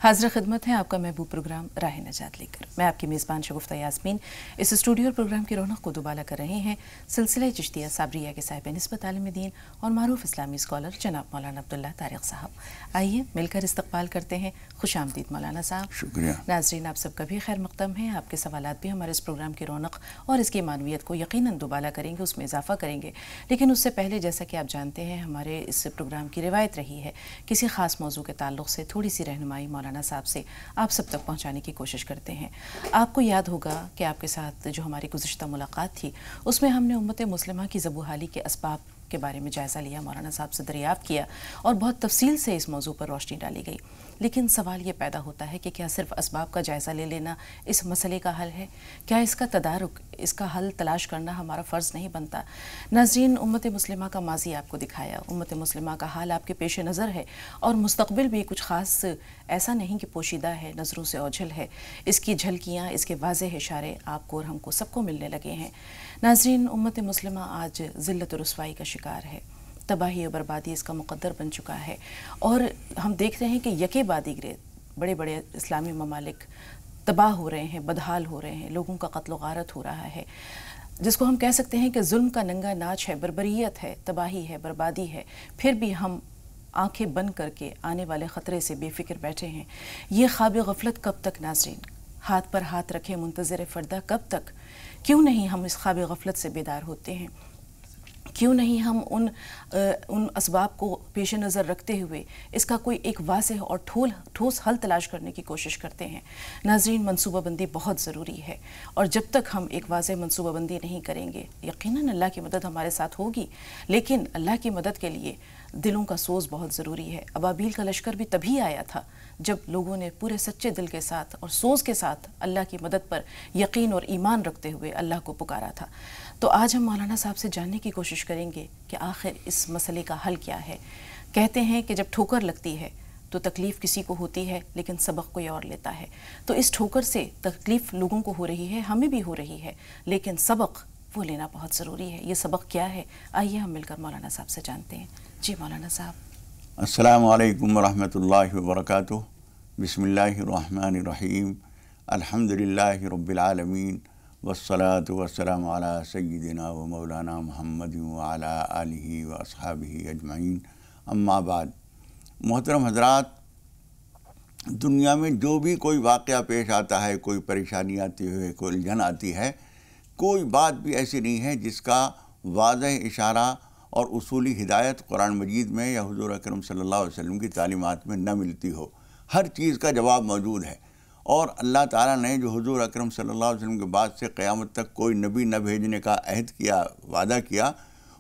हाज़िर खिदमत है आपका महबूब प्रोग्राम राह नजात लेकर। मैं आपकी मेज़बान शगुफ्ता यास्मीन इस स्टूडियो और प्रोग्राम की रौनक को दुबाला कर रहे हैं सिलसिला चिश्तिया साबरिया के साहिब निस्बत आलिम दीन और मारूफ इस्लामी स्कॉलर जनाब मौलाना अब्दुल्ला तारिक साहब। आइए मिलकर इस्तकबाल करते हैं। खुश आमदीद मौलाना साहब। शुक्रिया। नाज़रीन, आप सबका भी खैर मक़दम है। आपके सवालात भी हमारे इस प्रोग्राम की रौनक और इसकी मानवियत को यकीनन दुबाला करेंगे, उसमें इजाफा करेंगे। लेकिन उससे पहले, जैसा कि आप जानते हैं, हमारे इस प्रोग्राम की रिवायत रही है किसी ख़ास मौजू के ताल्लुक़ से थोड़ी सी रहनुमाई मौलाना साहब से आप सब तक पहुंचाने की कोशिश करते हैं। आपको याद होगा कि आपके साथ जो हमारी गुज़िश्ता मुलाकात थी उसमें हमने उम्मत मुस्लिमा की ज़बूहाली के असबाब के बारे में जायज़ा लिया, मौलाना साहब से दरियाफ़्त किया और बहुत तफसील से इस मौजू पर रोशनी डाली गई। लेकिन सवाल ये पैदा होता है कि क्या सिर्फ असबाब का जायज़ा ले लेना इस मसले का हल है? क्या इसका तदारुक, इसका हल तलाश करना हमारा फ़र्ज़ नहीं बनता? नाज़रीन, उम्मत मुस्लिमा का माजी आपको दिखाया, उम्मत मुस्लिमा का हाल आपके पेश नज़र है और मुस्तक़बिल भी कुछ ख़ास ऐसा नहीं कि पोशीदा है, नज़रों से ओझल है। इसकी झलकियाँ, इसके वाज़ेह इशारे आपको और हमको सबको मिलने लगे हैं। नाज़रीन, उम्मत मुस्लिमा आज ज़िल्लत और रुसवाई का शिकार है। तबाही और बर्बादी इसका मुक़द्दर बन चुका है और हम देख रहे हैं कि यके बाद दिगरे बड़े बड़े इस्लामी ममालिक तबाह हो रहे हैं, बदहाल हो रहे हैं, लोगों का क़त्ल गारत हो रहा है, जिसको हम कह सकते हैं कि जुल्म का नंगा नाच है, बर्बरियत है, तबाही है, बर्बादी है। फिर भी हम आंखें बंद करके आने वाले ख़तरे से बेफिक्र बैठे हैं। ये ख्वाब गफलत कब तक नाज़रीन? हाथ पर हाथ रखे मुंतज़िर फ़र्दा कब तक? क्यों नहीं हम इस ख्वाब गफलत से बेदार होते हैं? क्यों नहीं हम उन असबाब को पेश नज़र रखते हुए इसका कोई एक वाज़ेह और ठोस हल तलाश करने की कोशिश करते हैं? नाज़रीन, मनसूबाबंदी बहुत ज़रूरी है और जब तक हम एक वाज़ेह मनसूबाबंदी नहीं करेंगे, यकीनन अल्लाह की मदद हमारे साथ होगी। लेकिन अल्लाह की मदद के लिए दिलों का सोज़ बहुत ज़रूरी है। अबाबील का लश्कर भी तभी आया था जब लोगों ने पूरे सच्चे दिल के साथ और सोज़ के साथ अल्लाह की मदद पर यकीन और ईमान रखते हुए अल्लाह को पुकारा था। तो आज हम मौलाना साहब से जानने की कोशिश करेंगे कि आखिर इस मसले का हल क्या है। कहते हैं कि जब ठोकर लगती है तो तकलीफ़ किसी को होती है लेकिन सबक कोई और लेता है। तो इस ठोकर से तकलीफ़ लोगों को हो रही है, हमें भी हो रही है, लेकिन सबक वो लेना बहुत ज़रूरी है। ये सबक क्या है? आइए हम मिलकर मौलाना साहब से जानते हैं। जी मौलाना साहब। अस्सलामु अलैकुम वरहमतुल्लाहि वबरकातुहू। बिस्मिल्लाहिर्रहमानिर्रहीम। अल्हम्दुलिल्लाहि रब्बिल आलमीन वस्सलातु वस्सलामु अला सय्यिदिना व मौलाना मुहम्मदिन व अला आलिहि व अस्हाबिहि अजमईन। अम्मा बाद। मोहतरम हज़रात, दुनिया में जो भी कोई वाक़या पेश आता है, कोई परेशानी आती है, कोई उलझन आती है, कोई बात भी ऐसी नहीं है जिसका वाज़ेह इशारा और उसूली हिदायत कुरान मजीद में या हुज़ूर अकरम सल्लल्लाहु अलैहि वसल्लम की तालीमात में न मिलती हो। हर चीज़ का जवाब मौजूद है और अल्लाह ताला ने जो हुज़ूर अकरम सल्लल्लाहु अलैहि वसल्लम के बाद से क़यामत तक कोई नबी न भेजने का अहद किया, वादा किया,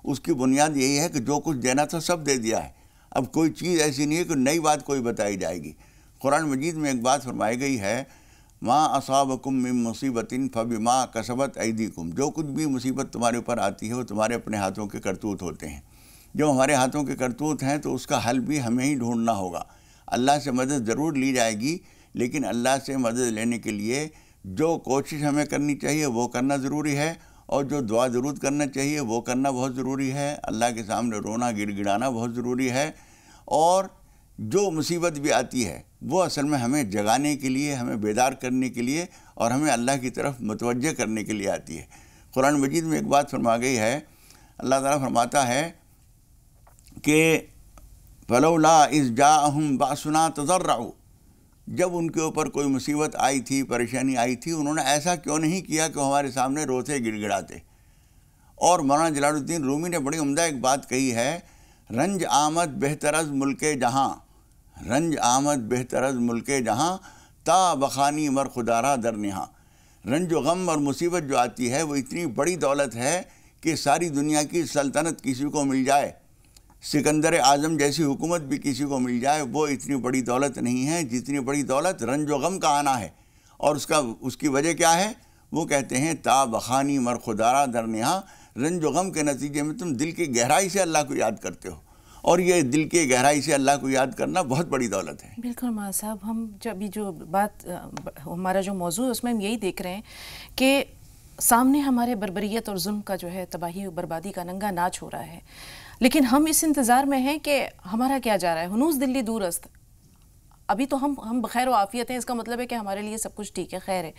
उसकी बुनियाद यही है कि जो कुछ देना था सब दे दिया है। अब कोई चीज़ ऐसी नहीं है कि नई बात कोई बताई जाएगी। कुरान मजीद में एक बात फरमाई गई है, माँ असाबकुम मिन मुसीबतिन फबिमा कसबत ऐदीकुम। जो कुछ भी मुसीबत तुम्हारे ऊपर आती है वो तुम्हारे अपने हाथों के करतूत होते हैं। जो हमारे हाथों के करतूत हैं तो उसका हल भी हमें ही ढूंढना होगा। अल्लाह से मदद ज़रूर ली जाएगी, लेकिन अल्लाह से मदद लेने के लिए जो कोशिश हमें करनी चाहिए वो करना ज़रूरी है और जो दुआ ज़रूर करना चाहिए वो करना बहुत ज़रूरी है। अल्लाह के सामने रोना गिड़गिड़ाना बहुत ज़रूरी है और जो मुसीबत भी आती है वो असल में हमें जगाने के लिए, हमें बेदार करने के लिए और हमें अल्लाह की तरफ मुतवज्जह करने के लिए आती है। कुरान मजीद में एक बात फरमा गई है, अल्लाह ताला फरमाता है कि फलौला इज़ जाअहुम बासुना तज़र्रऊ। जब उनके ऊपर कोई मुसीबत आई थी, परेशानी आई थी, उन्होंने ऐसा क्यों नहीं किया कि हमारे सामने रोते गिड़गिड़ाते। और मौलाना जलालुद्दीन रूमी ने बड़ी उम्दा एक बात कही है, रंज आमद बेहतरज मुल्के जहाँ, रंज आमद बेहतरज मुल्के जहाँ, ता बखानी मर खुदारा दर निहा। रंज व गम और मुसीबत जो आती है वो इतनी बड़ी दौलत है कि सारी दुनिया की सल्तनत किसी को मिल जाए, सिकंदर आज़म जैसी हुकूमत भी किसी को मिल जाए, वो इतनी बड़ी दौलत नहीं है जितनी बड़ी दौलत रंज व गम का आना है। और उसकी वजह क्या है? वो कहते हैं ता बखानी मर खुदारा दर निहा। रंज व गम के नतीजे में तुम दिल की गहराई से अल्लाह को याद करते हो और ये दिल की गहराई से अल्लाह को याद करना बहुत बड़ी दौलत है। बिल्कुल माँ साहब, हम जब जो बात हमारा जो मौजू है उसमें हम यही देख रहे हैं कि सामने हमारे बर्बरियत और जुल्म का जो है तबाही और बर्बादी का नंगा नाच हो रहा है, लेकिन हम इस इंतज़ार में हैं कि हमारा क्या जा रहा है। हुनूस दिल्ली दूरस्त, ابھی تو ہم بخیر و عافیت ہیں، اس کا مطلب ہے کہ ہمارے لیے سب کچھ ٹھیک ہے، خیر ہے.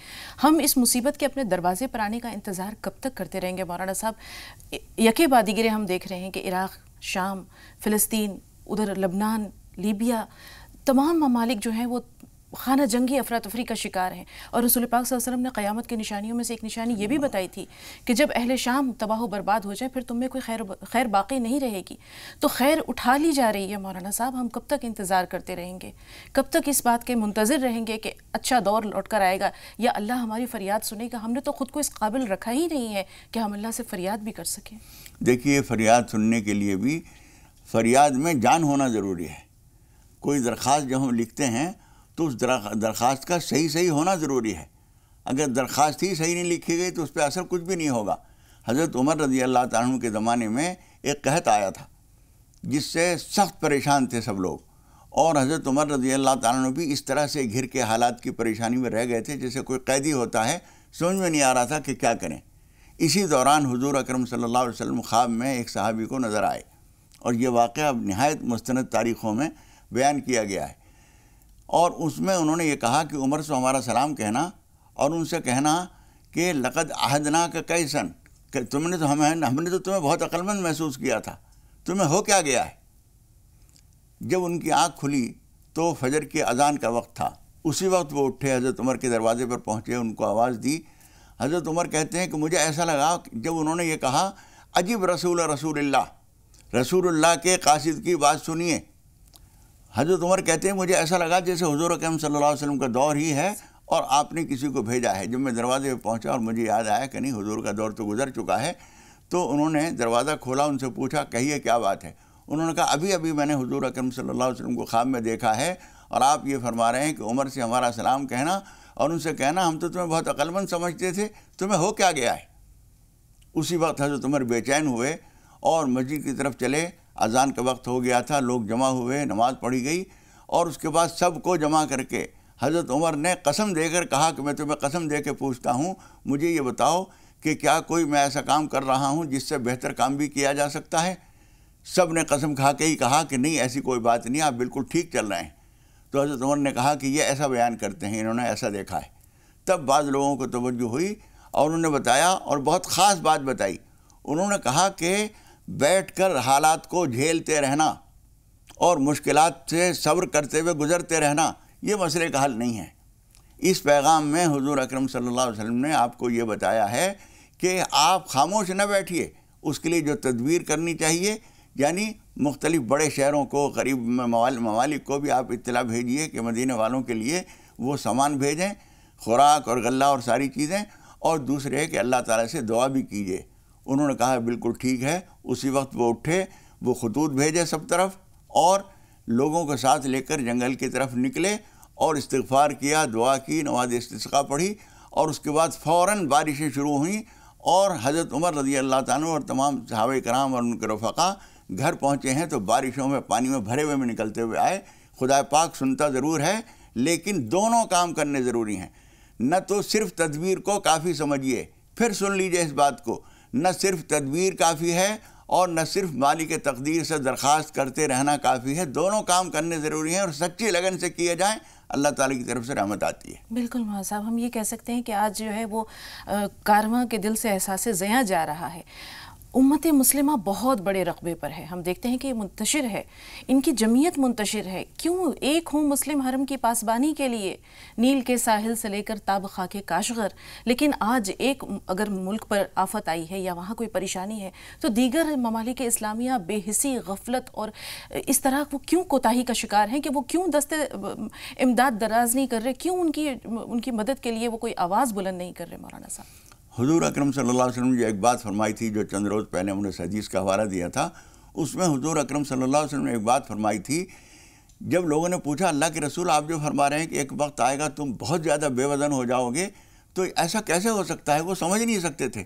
ہم اس مصیبت کے اپنے دروازے پر آنے کا انتظار کب تک کرتے رہیں گے مولانا صاحب؟ یکے بعد دیگرے ہم دیکھ رہے ہیں کہ عراق، شام، فلسطین، ادھر لبنان، لیبیا، تمام ممالک جو ہیں وہ خانہ جنگی افراتفری کا شکار ہیں. اور رسول پاک صلی اللہ علیہ وسلم نے قیامت کی نشانیوں میں سے ایک نشانی یہ بھی بتائی تھی کہ جب اہل شام تباہ و برباد ہو جائے پھر تم میں کوئی خیر باقی نہیں رہے گی. تو خیر اٹھا لی جا رہی ہے مولانا صاحب، ہم کب تک انتظار کرتے رہیں گے؟ کب تک اس بات کے منتظر رہیں گے کہ اچھا دور لوٹ کر آئے گا یا اللہ ہماری فریاد سنے گا؟ ہم نے تو خود کو اس قابل رکھا ہی نہیں ہے کہ ہم اللہ سے فریاد بھی کر سکیں. دیکھیے، فریاد سننے کے لیے بھی فریاد میں جان ہونا ضروری ہے. کوئی درخواست جب ہم لکھتے ہیں تو اس درخواست کا صحیح ہونا ضروری ہے. اگر درخواست ہی صحیح نہیں لکھی گئی تو اس پہ اثر کچھ بھی نہیں ہوگا. حضرت عمر رضی اللہ تعالیٰ عنہ کے زمانے میں ایک قحط آیا تھا جس سے سخت پریشان تھے سب لوگ، اور حضرت عمر رضی اللہ تعالیٰ عنہ بھی اس طرح سے گھر کے حالات کی پریشانی میں رہ گئے تھے جیسے کوئی قیدی ہوتا ہے، سمجھ میں نہیں آ رہا تھا کہ کیا کریں. اسی دوران حضور اکرم صلی اللہ علیہ وسلم خواب میں ایک صحابی کو نظر آئے، اور یہ واقعہ اب نہایت مستند تاریخوں میں بیان کیا گیا ہے. اور اس میں انہوں نے یہ کہا کہ عمر سے ہمارا سلام کہنا اور ان سے کہنا کہ لقد عہدنا کا کیسن، کہ ہم نے تو تمہیں بہت عقل مند محسوس کیا تھا، تمہیں ہو کیا گیا ہے. جب ان کی آنکھ کھلی تو فجر کی اذان کا وقت تھا. اسی وقت وہ اٹھے، حضرت عمر کے دروازے پر پہنچے، ان کو آواز دی. حضرت عمر کہتے ہیں کہ مجھے ایسا لگا جب انہوں نے یہ کہا عجیب رسول اللہ کے قاصد کی بات سنیے. حضرت عمر کہتے ہیں مجھے ایسا لگا جیسے حضور اکرم صلی اللہ علیہ وسلم کا دور ہی ہے اور آپ نے کسی کو بھیجا ہے. جب میں دروازے پہ پہنچا اور مجھے یاد آیا کہ نہیں حضور کا دور تو گزر چکا ہے، تو انہوں نے دروازہ کھولا، ان سے پوچھا کہیے کیا بات ہے. انہوں نے کہا ابھی میں نے حضور اکرم صلی اللہ علیہ وسلم کو خواب میں دیکھا ہے اور آپ یہ فرما رہے ہیں کہ عمر سے ہمارا سلام کہنا اور ان سے کہنا ہم تو تمہیں بہت عقل مند سمجھتے تھے، تمہیں ہو کیا گیا ہے. اسی وقت حضرت عمر بے چین ہوئے اور مسجد کی طرف چلے. اذان کا وقت ہو گیا تھا، لوگ جمع ہوئے، نماز پڑھی گئی، اور اس کے بعد سب کو جمع کر کے حضرت عمر نے قسم دے کر کہا کہ میں تمہیں قسم دے کے پوچھتا ہوں، مجھے یہ بتاؤ کہ کیا کوئی میں ایسا کام کر رہا ہوں جس سے بہتر کام بھی کیا جا سکتا ہے؟ سب نے قسم کھا کے ہی کہا کہ نہیں، ایسی کوئی بات نہیں، آپ بالکل ٹھیک چل رہے ہیں. تو حضرت عمر نے کہا کہ یہ ایسا بیان کرتے ہیں، انہوں نے ایسا دیکھا ہے. تب بعض لوگوں کو توجہ ہوئی اور انہوں نے بتایا اور بہت خاص بات بتائی. انہوں نے کہا کہ بیٹھ کر حالات کو جھیلتے رہنا اور مشکلات سے صبر کرتے ہوئے گزرتے رہنا یہ مسئلے کا حل نہیں ہے. اس پیغام میں حضور اکرم صلی اللہ علیہ وسلم نے آپ کو یہ بتایا ہے کہ آپ خاموش نہ بیٹھیے، اس کے لیے جو تدبیر کرنی چاہیے، یعنی مختلف بڑے شہروں کو، غریب ممالک کو بھی آپ اطلاع بھیجیے کہ مدینے والوں کے لیے وہ سامان بھیجیں، خوراک اور غلہ اور ساری چیزیں، اور دوسرے کہ اللہ تعالیٰ سے دعا بھی کیجیے. انہوں نے کہا بالکل ٹھیک ہے. اسی وقت وہ اٹھے، وہ خطوط بھیجے سب طرف اور لوگوں کے ساتھ لے کر جنگل کی طرف نکلے اور استغفار کیا، دعا کی، نماز استسقاء پڑھی، اور اس کے بعد فوراً بارشیں شروع ہوئیں اور حضرت عمر رضی اللہ تعالیٰ اور تمام صحابہ کرام اور ان کے رفقا گھر پہنچے ہیں تو بارشوں میں پانی میں بھرے ہوئے میں نکلتے ہوئے آئے. خدا پاک سنتا ضرور ہے لیکن دونوں کام کرنے ضروری ہیں. نہ تو صرف تدبیر کو کافی سمجھیے، پھر سن لیجئے اس بات کو، نہ صرف تدبیر کافی ہے اور نہ صرف مالک تقدیر سے درخواست کرتے رہنا کافی ہے. دونوں کام کرنے ضروری ہیں اور سچی لگن سے کیے جائیں، اللہ تعالیٰ کی طرف سے رحمت آتی ہے. بالکل مولانا صاحب، ہم یہ کہہ سکتے ہیں کہ آج جو ہے وہ کارواں کے دل سے احساس زیاں جا رہا ہے. امت مسلمہ بہت بڑے رقبے پر ہے، ہم دیکھتے ہیں کہ یہ منتشر ہے، ان کی جمعیت منتشر ہے. کیوں ایک ہوں مسلم حرم کی پاسبانی کے لیے نیل کے ساحل سے لے کر تاب خاک کاشغر، لیکن آج ایک اگر ملک پر آفت آئی ہے یا وہاں کوئی پریشانی ہے تو دیگر ممالک اسلامیہ بے حسی، غفلت اور اس طرح وہ کیوں کوتاہی کا شکار ہیں کہ وہ کیوں دست امداد دراز نہیں کر رہے، کیوں ان کی مدد کے لیے وہ کوئی آواز بلند نہیں کر رہے؟ مولانا صاحب، حضور اکرم صلی اللہ علیہ وسلم نے جو ایک بات فرمائی تھی، جو چند روز پہلے ہم نے اس حدیث کا حوالہ دیا تھا، اس میں حضور اکرم صلی اللہ علیہ وسلم نے ایک بات فرمائی تھی. جب لوگوں نے پوچھا اللہ کے رسول آپ جو فرما رہے ہیں کہ ایک وقت آئے گا تم بہت زیادہ بے وزن ہو جاؤ گے، تو ایسا کیسے ہو سکتا ہے؟ وہ سمجھ نہیں سکتے تھے.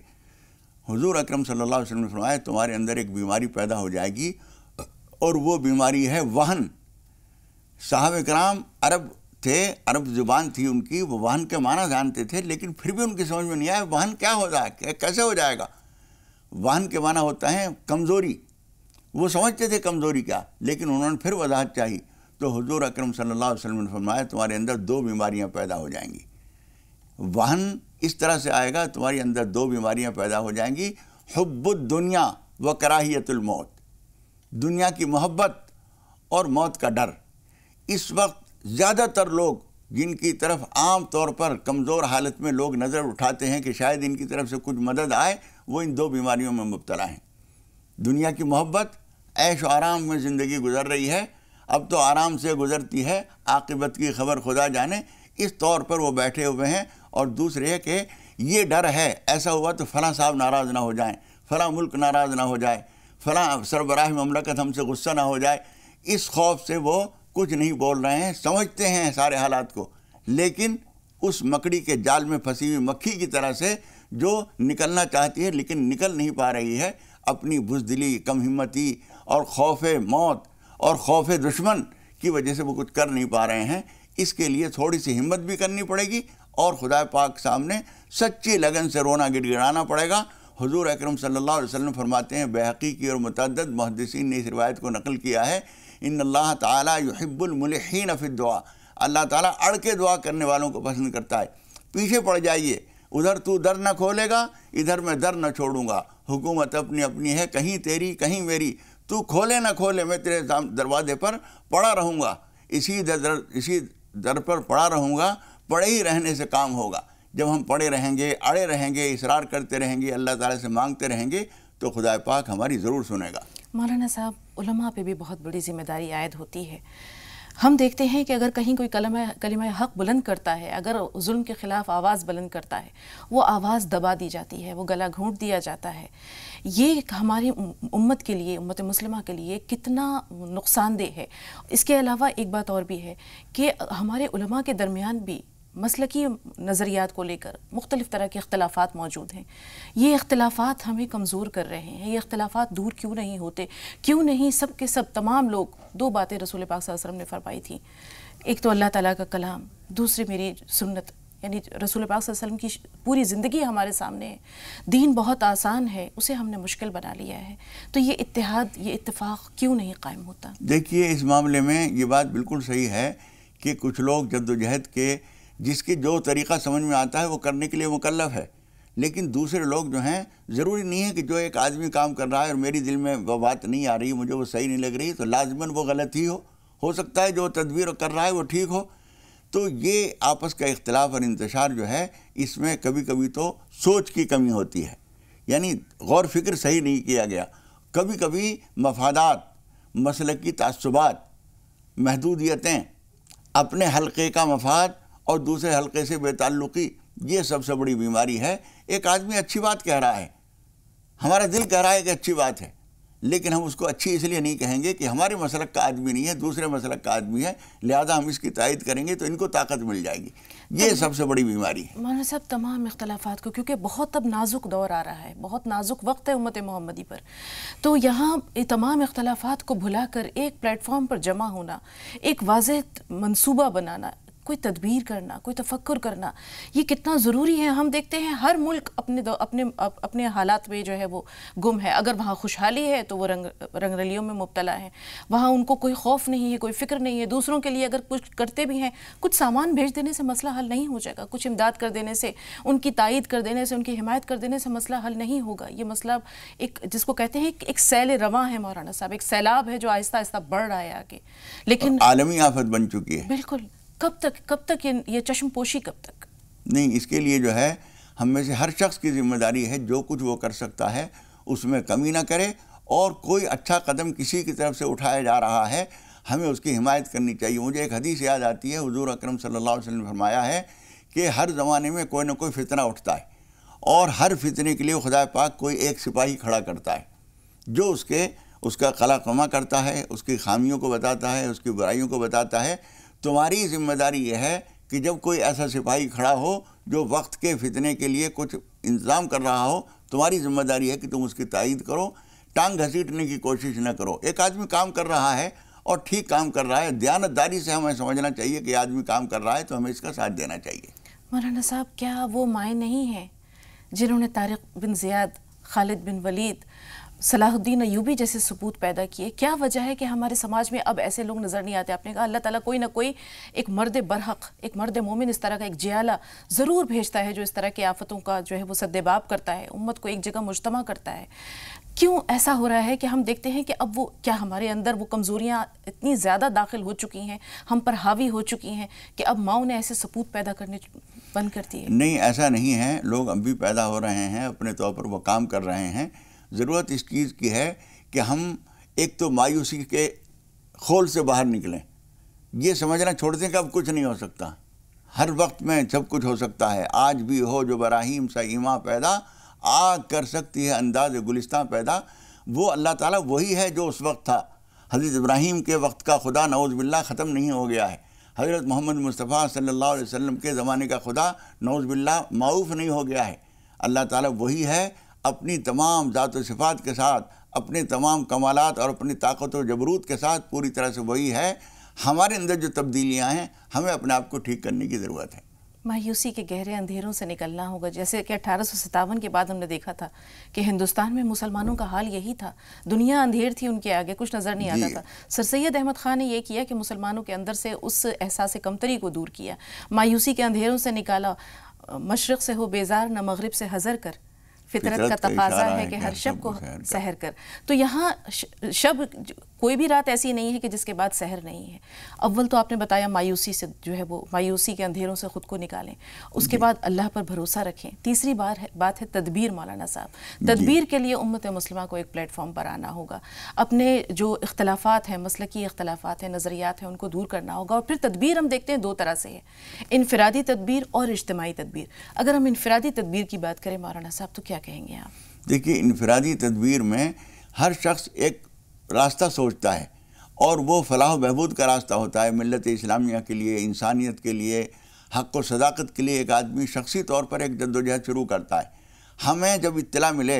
حضور اکرم صلی اللہ علیہ وسلم نے فرمایا تمہارے اندر ایک بیماری پیدا ہو جائے گی اور وہ بیماری ہے وہن. صحابہ کرام عرب تھے، عرب زبان تھی ان کی، وہ وہن کے معنی جانتے تھے، لیکن پھر بھی ان کی سمجھ میں نہیں آیا وہن کیا ہوتا ہے، کیسے ہو جائے گا. وہن کے معنی ہوتا ہے کمزوری. وہ سمجھتے تھے کمزوری کیا، لیکن انہوں نے پھر وضاحت چاہی تو حضور اکرم صلی اللہ علیہ وسلم نے فرمایا تمہارے اندر 2 بیماریاں پیدا ہو جائیں گی. وہن اس طرح سے آئے گا تمہارے اندر 2 بیماریاں پیدا ہو جائیں گی. حب الدنیا و کراہیت الموت، دنیا کی محبت اور موت کا ڈر. اس وقت زیادہ تر لوگ جن کی طرف عام طور پر کمزور حالت میں لوگ نظر اٹھاتے ہیں کہ شاید ان کی طرف سے کچھ مدد آئے، وہ ان 2 بیماریوں میں مبتلا ہیں. دنیا کی محبت، عیش و آرام میں زندگی گزر رہی ہے، اب تو آرام سے گزرتی ہے، عاقبت کی خبر خدا جانے، اس طور پر وہ بیٹھے ہوئے ہیں. اور دوسرے ہے کہ یہ ڈر ہے ایسا ہوا تو فلاں صاحب ناراض نہ ہو جائیں، فلاں ملک ناراض نہ ہو جائے، فلاں سربراہ مملکت ہم سے غصہ نہ ہو جائے. اس خوف سے وہ کچھ نہیں بول رہے ہیں، سمجھتے ہیں سارے حالات کو، لیکن اس مکڑی کے جال میں پھنسی ہوئی مکھی کی طرح سے جو نکلنا چاہتی ہے لیکن نکل نہیں پا رہی ہے. اپنی بزدلی، کم ہمتی اور خوف موت اور خوف دشمن کی وجہ سے وہ کچھ کر نہیں پا رہے ہیں. اس کے لیے تھوڑی سی ہمت بھی کرنی پڑے گی اور خدا پاک سامنے سچی لگن سے رونا گڑگڑانا پڑے گا. حضور اکرم صلی اللہ علیہ وسلم فرماتے ہیں، بحقی کی اور متعدد محدثین نے اس روایت کو نقل کیا ہے، ان اللہ تعالیٰ یحب الملحین فی الدعاء، اللہ تعالیٰ اڑ کے دعا کرنے والوں کو پسند کرتا ہے. پیچھے پڑ جائیے، ادھر تو در نہ کھولے گا، ادھر میں در نہ چھوڑوں گا. حکومت اپنی اپنی ہے، کہیں تیری کہیں میری، تو کھولے نہ کھولے میں تیرے دروازے پر پڑا رہوں گا، اسی در پر پڑا رہوں گا. پڑے ہی رہنے سے کام ہوگا. جب ہم پڑے رہیں گے، اڑے رہیں گے، اصرار کرتے رہیں گے، اللہ تعالیٰ سے مانگتے رہیں گے تو خدا پاک ہماری ضرور سنے گا. مولانا صاحب، علماء پہ بھی بہت بڑی ذمہ داری عائد ہوتی ہے. ہم دیکھتے ہیں کہ اگر کہیں کوئی کلمہ حق بلند کرتا ہے، اگر ظلم کے خلاف آواز بلند کرتا ہے، وہ آواز دبا دی جاتی ہے، وہ گلا گھونٹ دیا جاتا ہے. یہ ہماری امت کے لیے، امت مسلمہ کے لیے کتنا نقصان دہ ہے. اس کے علاوہ ایک بات اور بھی ہے کہ ہمارے علماء کے درمیان بھی مسلکی نظریات کو لے کر مختلف طرح کے اختلافات موجود ہیں. یہ اختلافات ہمیں کمزور کر رہے ہیں. یہ اختلافات دور کیوں نہیں ہوتے؟ کیوں نہیں سب کے سب تمام لوگ 2 باتیں رسول پاک صلی اللہ علیہ وسلم نے فرمائی تھیں، ایک تو اللہ تعالیٰ کا کلام، دوسری میری سنت، یعنی رسول پاک صلی اللہ علیہ وسلم کی پوری زندگی ہمارے سامنے ہے. دین بہت آسان ہے، اسے ہم نے مشکل بنا لیا ہے. تو یہ اتحاد، یہ اتفاق کیوں نہیں قائم ہوتا؟ دیکھیے، اس معاملے میں یہ بات بالکل صحیح ہے کہ کچھ لوگ جدوجہد کے جس کے جو طریقہ سمجھ میں آتا ہے وہ کرنے کے لیے مکلف ہے، لیکن دوسرے لوگ جو ہیں، ضروری نہیں ہے کہ جو ایک آدمی کام کر رہا ہے اور میری دل میں وہ بات نہیں آ رہی، مجھے وہ صحیح نہیں لگ رہی، تو لازماً وہ غلط ہی ہو سکتا ہے جو تدبیر کر رہا ہے وہ ٹھیک ہو. تو یہ آپس کا اختلاف اور انتشار جو ہے، اس میں کبھی کبھی تو سوچ کی کمی ہوتی ہے، یعنی غور فکر صحیح نہیں کیا گیا. کبھی کبھی مفادات، مسلکی تعصبات، محدودیتیں، اپنے حلقے کا مفاد اور دوسرے حلقے سے بے تعلقی، یہ سب سے بڑی بیماری ہے. ایک آدمی اچھی بات کہہ رہا ہے، ہمارا دل کہہ رہا ہے کہ اچھی بات ہے، لیکن ہم اس کو اچھی اس لیے نہیں کہیں گے کہ ہمارے مسلک کا آدمی نہیں ہے، دوسرے مسلک کا آدمی ہے، لہذا ہم اس کی تائید کریں گے تو ان کو طاقت مل جائے گی. یہ سب سے بڑی بیماری ہے. مولانا صاحب، تمام اختلافات کو، کیونکہ بہت اب نازک دور آ رہا ہے، بہت نازک وقت ہے امت محمدی پر، تو یہاں تمام اختلافات کو بھلا کر ایک پلیٹ فارم پر جمع ہونا، ایک واضح منصوبہ بنانا، کوئی تدبیر کرنا، کوئی تفکر کرنا، یہ کتنا ضروری ہے. ہم دیکھتے ہیں ہر ملک اپنے حالات میں جو ہے وہ گم ہے. اگر وہاں خوشحالی ہے تو وہ رنگ رلیوں میں مبتلا ہیں، وہاں ان کو کوئی خوف نہیں ہے، کوئی فکر نہیں ہے. دوسروں کے لیے اگر کچھ کرتے بھی ہیں، کچھ سامان بھیج دینے سے مسئلہ حل نہیں ہو جائے گا، کچھ امداد کر دینے سے، ان کی تائید کر دینے سے، ان کی حمایت کر دینے سے مسئلہ حل نہیں ہوگا. یہ مسئلہ ایک جس کو کہتے ہیں ایک سیل رواں ہے مولانا صاحب، ایک سیلاب ہے جو آہستہ آہستہ بڑھ رہا ہے آگے، لیکن عالمی آفت بن چکی ہے. بالکل. کب تک یہ چشم پوشی کب تک؟ نہیں، اس کے لیے جو ہے ہم میں سے ہر شخص کی ذمہ داری ہے، جو کچھ وہ کر سکتا ہے اس میں کمی نہ کرے، اور کوئی اچھا قدم کسی کی طرف سے اٹھایا جا رہا ہے ہمیں اس کی حمایت کرنی چاہیے. مجھے ایک حدیث یاد آتی ہے، حضور اکرم صلی اللہ علیہ وسلم نے فرمایا ہے کہ ہر زمانے میں کوئی نہ کوئی فتنہ اٹھتا ہے، اور ہر فتنے کے لیے خدا پاک کوئی ایک سپاہی کھڑا کرتا ہے جو اس کا قلع قمع کرتا ہے، اس کی خامیوں کو بتاتا ہے، اس کی برائیوں کو بتاتا ہے. تمہاری ذمہ داری یہ ہے کہ جب کوئی ایسا سپاہی کھڑا ہو جو وقت کے فتنے کے لیے کچھ انتظام کر رہا ہو، تمہاری ذمہ داری ہے کہ تم اس کی تائید کرو، ٹانگ گھسیٹنے کی کوشش نہ کرو. ایک آدمی کام کر رہا ہے اور ٹھیک کام کر رہا ہے، دیانتداری سے ہمیں سمجھنا چاہیے کہ یہ آدمی کام کر رہا ہے تو ہمیں اس کا ساتھ دینا چاہیے. مولانا صاحب، کیا وہ مائیں نہیں ہیں جنہوں نے طارق بن زیاد، خالد بن ولید صلاح الدین ایوبی جیسے سپوت پیدا کیے. کیا وجہ ہے کہ ہمارے سماج میں اب ایسے لوگ نظر نہیں آتے؟ آپ نے کہا اللہ تعالیٰ کوئی نہ کوئی ایک مرد برحق، ایک مرد مومن اس طرح کا ایک جیالہ ضرور بھیجتا ہے جو اس طرح کی آفتوں کا جو ہے وہ سدباب کرتا ہے، امت کو ایک جگہ مجتمع کرتا ہے. کیوں ایسا ہو رہا ہے کہ ہم دیکھتے ہیں کہ اب وہ کیا ہمارے اندر وہ کمزوریاں اتنی زیادہ داخل ہو چکی ہیں، ہم پر حاوی ہو چکی ہیں کہ اب ماؤں نے ایسے سپوت پیدا کرنے بند کر دیے؟ نہیں، ایسا نہیں ہے. لوگ اب بھی پیدا ہو رہے ہیں، اپنے طور پر وہ کام کر رہے ہیں. ضرورت اس چیز کی ہے کہ ہم ایک تو مایوسی کے خول سے باہر نکلیں. یہ سمجھنا چھوڑ دیں کہ اب کچھ نہیں ہو سکتا. ہر وقت میں سب کچھ ہو سکتا ہے. آج بھی ہو جو براہیم سا ایماں پیدا، آگ کر سکتی ہے انداز گلستاں پیدا. وہ اللہ تعالیٰ وہی ہے جو اس وقت تھا. حضرت ابراہیم کے وقت کا خدا نعوذ باللہ ختم نہیں ہو گیا ہے. حضرت محمد مصطفیٰ صلی اللہ علیہ وسلم کے زمانے کا خدا نعوذ باللہ معوف نہیں ہو گیا ہے. اللہ تعالیٰ وہی ہے، اپنی تمام ذات و صفات کے ساتھ، اپنے تمام کمالات اور اپنی طاقت و جبروت کے ساتھ پوری طرح سے وہی ہے. ہمارے اندر جو تبدیلیاں ہیں ہمیں اپنے آپ کو ٹھیک کرنے کی ضرورت ہے. مایوسی کے گہرے اندھیروں سے نکلنا ہوگا. جیسے کہ 1857 کے بعد ہم نے دیکھا تھا کہ ہندوستان میں مسلمانوں کا حال یہی تھا. دنیا اندھیر تھی ان کے آگے، کچھ نظر نہیں آتا تھا. سر سید احمد خان نے یہ کیا کہ مسلمانوں کے اندر سے اس احساس کمتری کو دور کیا، مایوسی کے اندھیروں سے نکالا. مشرق سے ہو بیزار نہ مغرب سے حذر کر، فطرت کا تقاضا ہے کہ ہر شب کو سحر کر. تو یہاں شب کوئی بھی رات ایسی نہیں ہے کہ جس کے بعد سحر نہیں ہے. اول تو آپ نے بتایا مایوسی سے جو ہے وہ مایوسی کے اندھیروں سے خود کو نکالیں، اس کے بعد اللہ پر بھروسہ رکھیں. تیسری بات ہے تدبیر. مولانا صاحب، تدبیر کے لیے امت مسلمہ کو ایک پلیٹ فارم پر آنا ہوگا. اپنے جو اختلافات ہیں، مسلکی اختلافات ہیں، نظریات ہیں، ان کو دور کرنا ہوگا. اور پھر تدبیر ہم دیکھتے ہیں دو طرح سے ہے، انفرادی تدبیر اور اجتماعی تدبیر. اگر ہم انفرادی تدبیر کی بات کریں مولانا صاحب تو کیا کہیں گے آپ؟ دیکھیے، انفرادی تدبیر میں ہر شخص ایک راستہ سوچتا ہے اور وہ فلاح و بہبود کا راستہ ہوتا ہے. ملت اسلامیہ کے لیے، انسانیت کے لیے، حق و صداقت کے لیے ایک آدمی شخصی طور پر ایک جدوجہد شروع کرتا ہے. ہمیں جب اطلاع ملے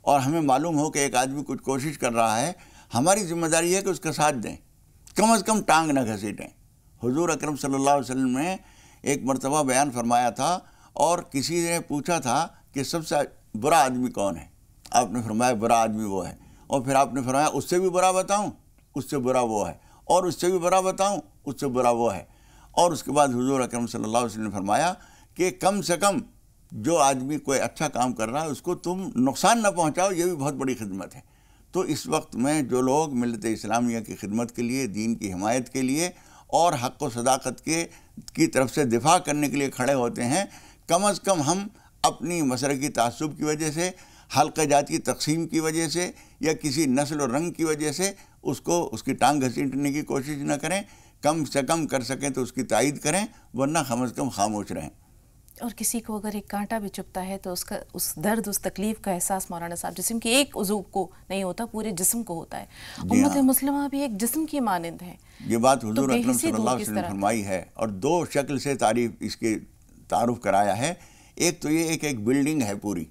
اور ہمیں معلوم ہو کہ ایک آدمی کچھ کوشش کر رہا ہے، ہماری ذمہ داری ہے کہ اس کا ساتھ دیں، کم از کم ٹانگ نہ گھسیٹیں. حضور اکرم صلی اللہ علیہ وسلم نے ایک مرتبہ بیان فرمایا تھا اور کسی نے پوچھا تھا کہ سب سے برا آدمی کون ہے؟ آپ نے فرمایا برا آدمی وہ ہے. اور پھر آپ نے فرمایا اس سے بھی برا بتاؤں؟ اس سے برا وہ ہے. اور اس سے بھی برا بتاؤں؟ اس سے برا وہ ہے. اور اس کے بعد حضور اکرم صلی اللہ علیہ وسلم نے فرمایا کہ کم سے کم جو آدمی کوئی اچھا کام کر رہا ہے اس کو تم نقصان نہ پہنچاؤ، یہ بھی بہت بڑی خدمت ہے. تو اس وقت میں جو لوگ ملت اسلامیہ کی خدمت کے لیے، دین کی حمایت کے لیے اور حق و صداقت کی طرف سے دفاع کرنے کے لیے کھڑے ہوتے ہیں، کم از کم ہم اپنی مسلکی تعصب کی وجہ سے، حلقہ جات کی تقسیم کی وجہ سے یا کسی نسل و رنگ کی وجہ سے اس کی ٹانگ گھسیٹنے کی کوشش نہ کریں. کم سے کم کر سکیں تو اس کی تائید کریں، ورنہ کم از کم خاموش رہیں. اور کسی کو اگر ایک کانٹا بھی چبھتا ہے تو اس درد، اس تکلیف کا احساس مولانا صاحب جسم کے ایک عضو کو نہیں ہوتا، پورے جسم کو ہوتا ہے. امت مسلمہ بھی ایک جسم کی مانند ہے. یہ بات حضور اکرم صلی اللہ علیہ وسلم نے فرمائی ہے اور دو شکل سے اس کے تعارف کرایا ہے. ایک تو یہ ایک بلڈنگ ہے پوری،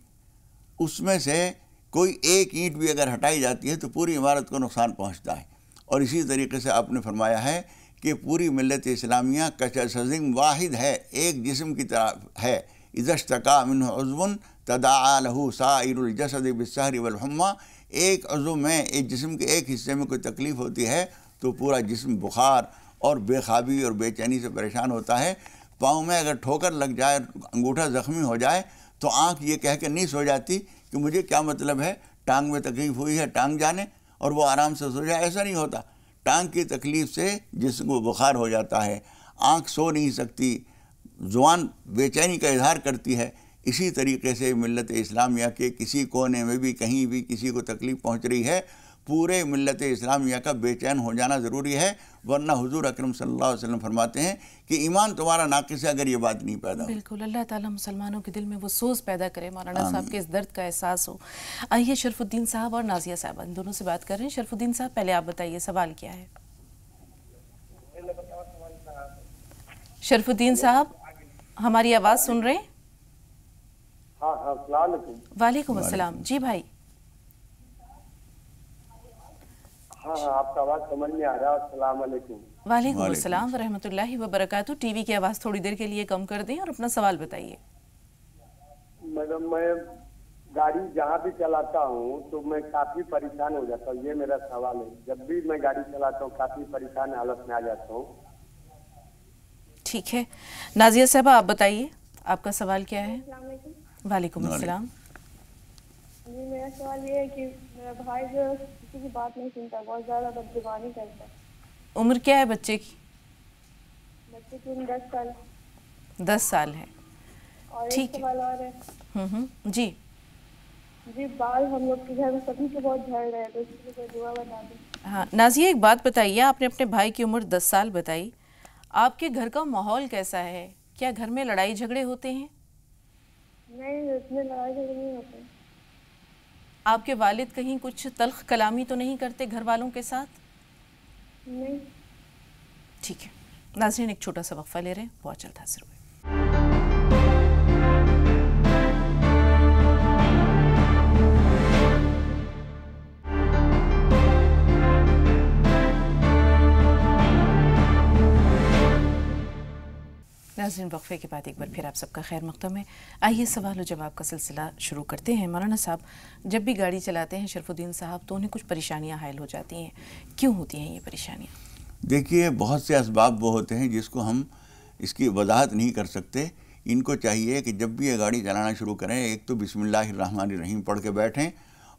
اس میں سے کوئی ایک اینٹ بھی اگر ہٹائی جاتی ہے تو پوری عمارت کو نقصان پہنچتا ہے. اور اسی طریقے سے آپ نے فرمایا ہے کہ پوری ملت اسلامیہ کجسد واحد ہے، ایک جسم کی طرح ہے. اذا اشتکا منہ عضو تداعی لہ سائر الجسد بالسہر والحمى. ایک عضو میں، ایک جسم کے ایک حصے میں کوئی تکلیف ہوتی ہے تو پورا جسم بخار اور بے خوابی اور بے چینی سے پریشان ہوتا ہے. پاؤں میں اگر ٹھوکر لگ جائے، انگوٹھا زخمی ہو جائے تو آنکھ یہ کہہ کے نہیں سو جاتی کہ مجھے کیا مطلب ہے، ٹانگ میں تکلیف ہوئی ہے، ٹانگ جانے اور وہ آرام سے سو جائے. ایسا نہیں ہوتا. ٹانگ کی تکلیف سے جسم کو بخار ہو جاتا ہے، آنکھ سو نہیں سکتی، زبان بے چینی کا اظہار کرتی ہے. اسی طریقے سے ملت اسلامیہ کے کسی کونے میں بھی کہیں بھی کسی کو تکلیف پہنچ رہی ہے، پورے ملت اسلامیہ کا بے چین ہو جانا ضروری ہے. ورنہ حضور اکرم صلی اللہ علیہ وسلم فرماتے ہیں کہ ایمان تمہارا ناقص ہے اگر یہ بات نہیں پیدا ہو. بالکل. اللہ تعالیٰ مسلمانوں کے دل میں وہ سوز پیدا کرے مولانا صاحب کے اس درد کا احساس ہو. آئیے شرف الدین صاحب اور نازیہ صاحبہ ان دونوں سے بات کر رہے ہیں. شرف الدین صاحب پہلے آپ بتائیے سوال کیا ہے؟ شرف الدین صاحب ہماری آواز سن رہے ہیں؟ ہاں السلام علیکم. وعلیکم السلام. جی بھائی. ہاں آپ کا آواز سمجھ میں آ رہا ہے. السلام علیکم. وعلیکم السلام ورحمۃ اللہ وبرکاتہ. ٹی وی کی آواز تھوڑی دیر کے لیے کم کر دیں اور اپنا سوال بتائیے. میڈم میں गाड़ी जहाँ भी चलाता हूँ तो मैं काफी परेशान हो जाता हूँ, ये मेरा सवाल है। जब भी मैं गाड़ी चलाता हूँ काफी परेशान हालत में आ जाता हूँ। ठीक है, नाजिया साहबा आप बताइए आपका सवाल क्या है। अस्सलाम वालेकुम। वालेकुम अस्सलाम। जी मेरा सवाल ये है कि मेरा भाई जो किसी की बात नहीं सुनता, बहुत ज़्यादा बदजुबानी करता है। उम्र क्या है बच्चे की? बच्चे की उम्र 10 साल। 10 साल है। और ठीक एक है। सवाल और है जी जी, बाल हम लोग के घर में सभी के बहुत झड़ रहे हैं, तो इसके लिए कोई दुआ बता दें। हाँ नाजिया, एक बात बताइए, आपने अपने भाई की उम्र 10 साल बताई, आपके घर का माहौल कैसा है? क्या घर में लड़ाई झगड़े होते हैं? नहीं, उसमें लड़ाई झगड़े नहीं होते। आपके वालिद कहीं कुछ तल्ख कलामी तो नहीं करते घर वालों के साथ? नहीं। ठीक है नाज़रीन, एक छोटा सा वक्फा ले रहे हैं, बहुत जल्द हाजिर हुए। नाज़रीन, वक्फे के बाद एक बार फिर आप सबका खैर मक़दम है। आइए सवाल और जवाब का सिलसिला शुरू करते हैं। मौलाना साहब, जब भी गाड़ी चलाते हैं शरफुद्दीन साहब, तो उन्हें कुछ परेशानियां हायल हो जाती हैं, क्यों होती हैं ये परेशानियां? देखिए, बहुत से असबाब वो होते हैं जिसको हम इसकी वजाहत नहीं कर सकते। इनको चाहिए कि जब भी ये गाड़ी चलाना शुरू करें, एक तो बिस्मिल्लाहिर्रहमानिर्रहीम पढ़ के बैठें,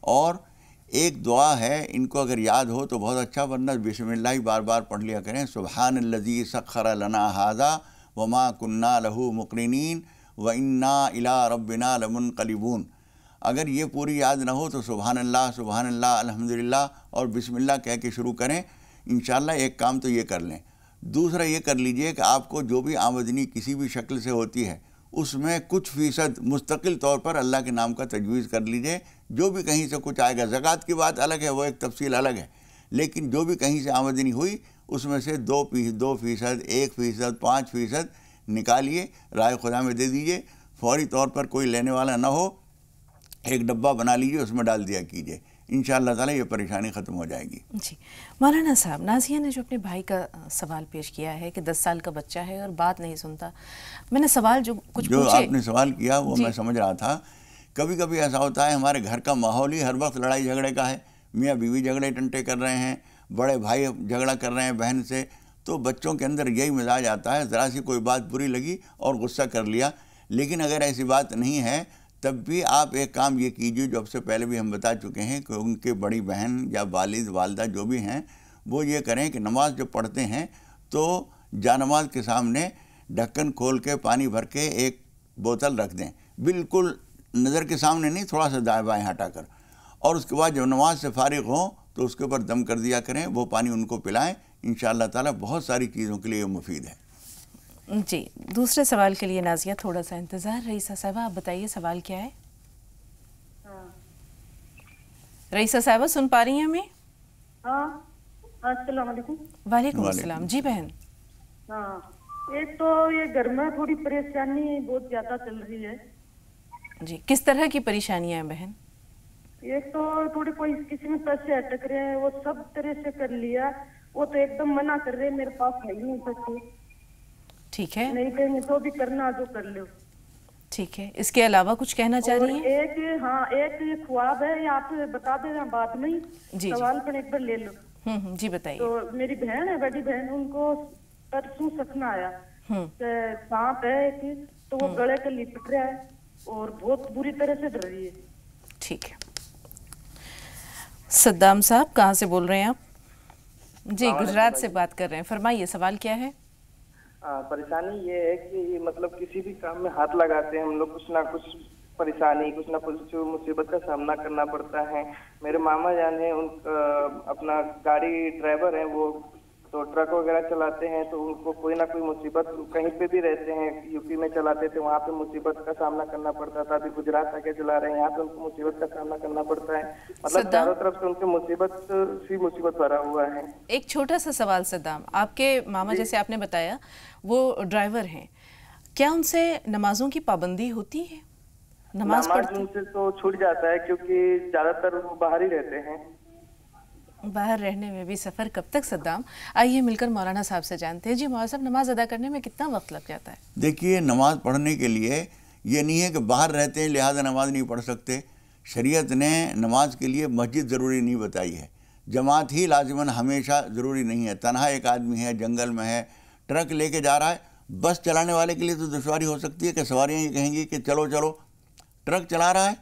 और एक दुआ है, इनको अगर याद हो तो बहुत अच्छा, वरना बिस्मिल्लाह बार बार पढ़ लिया करें। सुब्हानल्लज़ी सख्खर लना हाज़ा वमा कुन्ना लहू मुक़रिनीन व इन्ना इला रब्बिना लमुनक़लिबून। अगर ये पूरी याद ना हो तो सुब्हानल्लाह अल्हम्दुलिल्लाह और बिस्मिल्लाह कह के शुरू करें। इंशाअल्लाह एक काम तो ये कर लें। दूसरा ये कर लीजिए कि आपको जो भी आमदनी किसी भी शक्ल से होती है, उसमें कुछ फ़ीसद मुस्तकिल तौर पर अल्लाह के नाम का तजवीज़ कर लीजिए। जो भी कहीं से कुछ आएगा, ज़कात की बात अलग है, वो एक तफसील अलग है, लेकिन जो भी कहीं से आमदनी हुई उसमें से 2%, 1%, 5% निकालिए, राय खुदा में दे दीजिए। फौरी तौर पर कोई लेने वाला ना हो, एक डब्बा बना लीजिए, उसमें डाल दिया कीजिए। इंशाअल्लाह ताला ये परेशानी ख़त्म हो जाएगी। जी मौलाना साहब, नाज़िया ने जो अपने भाई का सवाल पेश किया है कि 10 साल का बच्चा है और बात नहीं सुनता, मैंने सवाल जो पूछे, आपने सवाल किया वो मैं समझ रहा था। कभी कभी ऐसा होता है, हमारे घर का माहौल ही हर वक्त लड़ाई झगड़े का है। मियाँ बीवी झगड़े टंटे कर रहे हैं, बड़े भाई झगड़ा कर रहे हैं बहन से, तो बच्चों के अंदर यही मिजाज आता है, ज़रा सी कोई बात बुरी लगी और गुस्सा कर लिया। लेकिन अगर ऐसी बात नहीं है, तब भी आप एक काम ये कीजिए, जो सबसे पहले भी हम बता चुके हैं, कि उनके बड़ी बहन या वालिद वालदा जो भी हैं, वो ये करें कि नमाज जब पढ़ते हैं तो जानमाज के सामने ढक्कन खोल के पानी भर के एक बोतल रख दें, बिल्कुल नज़र के सामने नहीं, थोड़ा सा दाएँ बाएँ हटा कर, और उसके बाद जब नमाज से फारिग हों तो उसके ऊपर दम कर दिया करें, वो पानी उनको पिलाएं। इंशाअल्लाह ताला बहुत सारी चीज़ों के लिए मुफीद है। जी दूसरे सवाल के लिए नाज़िया थोड़ा सा इंतज़ार। रईसा साहबा आप बताइए सवाल क्या है। रईसा साहबा सुन पा रही हैं हमें? हाँ, अस्सलाम वालेकुम। वालेकुम अस्सलाम। जी बहन। हाँ, एक तो ये घर में थोड़ी परेशानी बहुत ज़्यादा चल रही है। जी किस तरह की परेशानियां हैं बहन? एक तो थोड़ी कोई किसी में पैसे अटक रहे हैं, वो सब तरह से कर लिया, वो तो एकदम मना कर रहे हैं, मेरे पास है ही नहीं पैसे। ठीक है, नहीं कहेंगे तो भी करना जो कर लो। ठीक है, इसके अलावा कुछ कहना चाह रही हैं? एक ख्वाब है, आप बता देना बाद में ही, जी सवाल पर एक बार ले लो। जी बताइए। तो मेरी बहन है, बड़ी बहन, उनको परसों सपना आया, सांप है एक, तो वो गले के लिपट रहा है और बहुत बुरी तरह से डर रही है। ठीक है, सद्दाम साहब कहाँ से बोल रहे हैं आप? जी गुजरात से बात कर रहे हैं, फरमाइए सवाल क्या है? परेशानी ये है कि मतलब किसी भी काम में हाथ लगाते हैं हम लोग, कुछ ना कुछ परेशानी, कुछ ना कुछ मुसीबत का सामना करना पड़ता है। मेरे मामा जान है, उनका अपना गाड़ी ड्राइवर है, वो तो ट्रक वगैरह चलाते हैं, तो उनको कोई ना कोई मुसीबत, कहीं पे भी रहते हैं, यूपी में चलाते थे, वहाँ पे मुसीबत का सामना करना पड़ता था। अभी गुजरात आके चला रहे हैं, यहाँ पे उनको मुसीबत का सामना करना पड़ता है। मतलब चारों तरफ से उनके मुसीबत भरा हुआ है। एक छोटा सा सवाल सद्दाम, आपके मामा जैसे आपने बताया वो ड्राइवर हैं, क्या उनसे नमाजों की पाबंदी होती है? नमाज उनसे तो छूट जाता है, क्योंकि ज्यादातर वो बाहर ही रहते हैं। बाहर रहने में भी सफ़र कब तक सद्दाम? आइए मिलकर मौलाना साहब से जानते हैं। जी मौलाना साहब, नमाज अदा करने में कितना वक्त लग जाता है? देखिए, नमाज पढ़ने के लिए ये नहीं है कि बाहर रहते हैं लिहाजा नमाज नहीं पढ़ सकते। شریعت نے نماز کے لیے مسجد ضروری نہیں بتائی ہے، جماعت ہی لازماً ہمیشہ ضروری نہیں ہے۔ تنہا ایک آدمی ہے، جنگل میں ہے، ٹرک لے کے جا رہا ہے، بس چلانے والے کے لیے تو دشواری ہو سکتی ہے کہ سواریاں یہ کہیں گی کہ چلو چلو، ٹرک چلا رہا ہے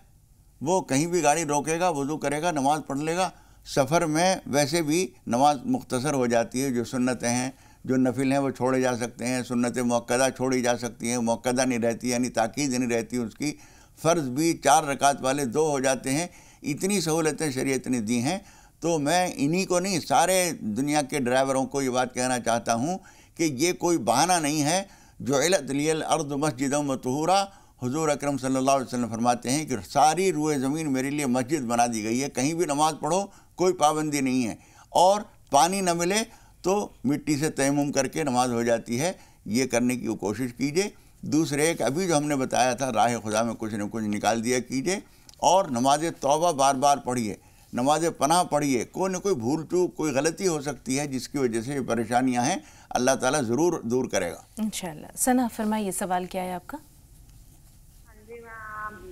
وہ کہیں بھی گاڑی روکے گا، وضو کرے گا، نماز پڑھ لے گا۔ سفر میں ویسے بھی نماز مختصر ہو جاتی ہے، جو سنتیں ہیں، جو نفل ہیں وہ چھوڑے جا سکتے ہیں، سنت مؤکدہ چھوڑی جا سکتی ہیں، مؤکدہ نہیں رہتی یعنی تاکید نہیں رہتی اس کی، فرض بھی 4 رکعت والے 2 ہو جاتے ہیں۔ اتنی سہولتیں شریعت نے دی ہیں، تو میں انہی کو نہیں، سارے دنیا کے ڈرائیوروں کو یہ بات کہنا چاہتا ہوں کہ یہ کوئی بہانہ نہیں ہے۔ جعلت لی الارض مسجدا وطہورا، حضور اکرم صلی اللہ علیہ وسلم فرماتے ہیں کہ ساری روئے زمین میرے لیے مسجد بنا دی گئی ہے، کہیں بھی نماز پڑھو، کوئی پابندی نہیں ہے، اور پانی نہ ملے تو مٹی سے تیمم کر کے نماز ہو جاتی ہے، یہ کرنے کی کوشش کیجئے۔ دوسرے ایک ابھی جو ہم نے بتایا تھا، راہ خدا میں کچھ نہ کچھ نکال دیا کیجئے، اور نماز توبہ بار بار پڑھیے، نماز پناہ پڑھیے۔ کوئی نہ کوئی بھول چوک، کوئی غلطی ہو سکتی ہے جس کی وجہ سے یہ پریشانیاں ہیں، اللہ تعالیٰ ضرور دور کرے گا انشاءاللہ۔ ثنا فرمائیے، سوال کیا ہے آپ کا؟ ہاں جی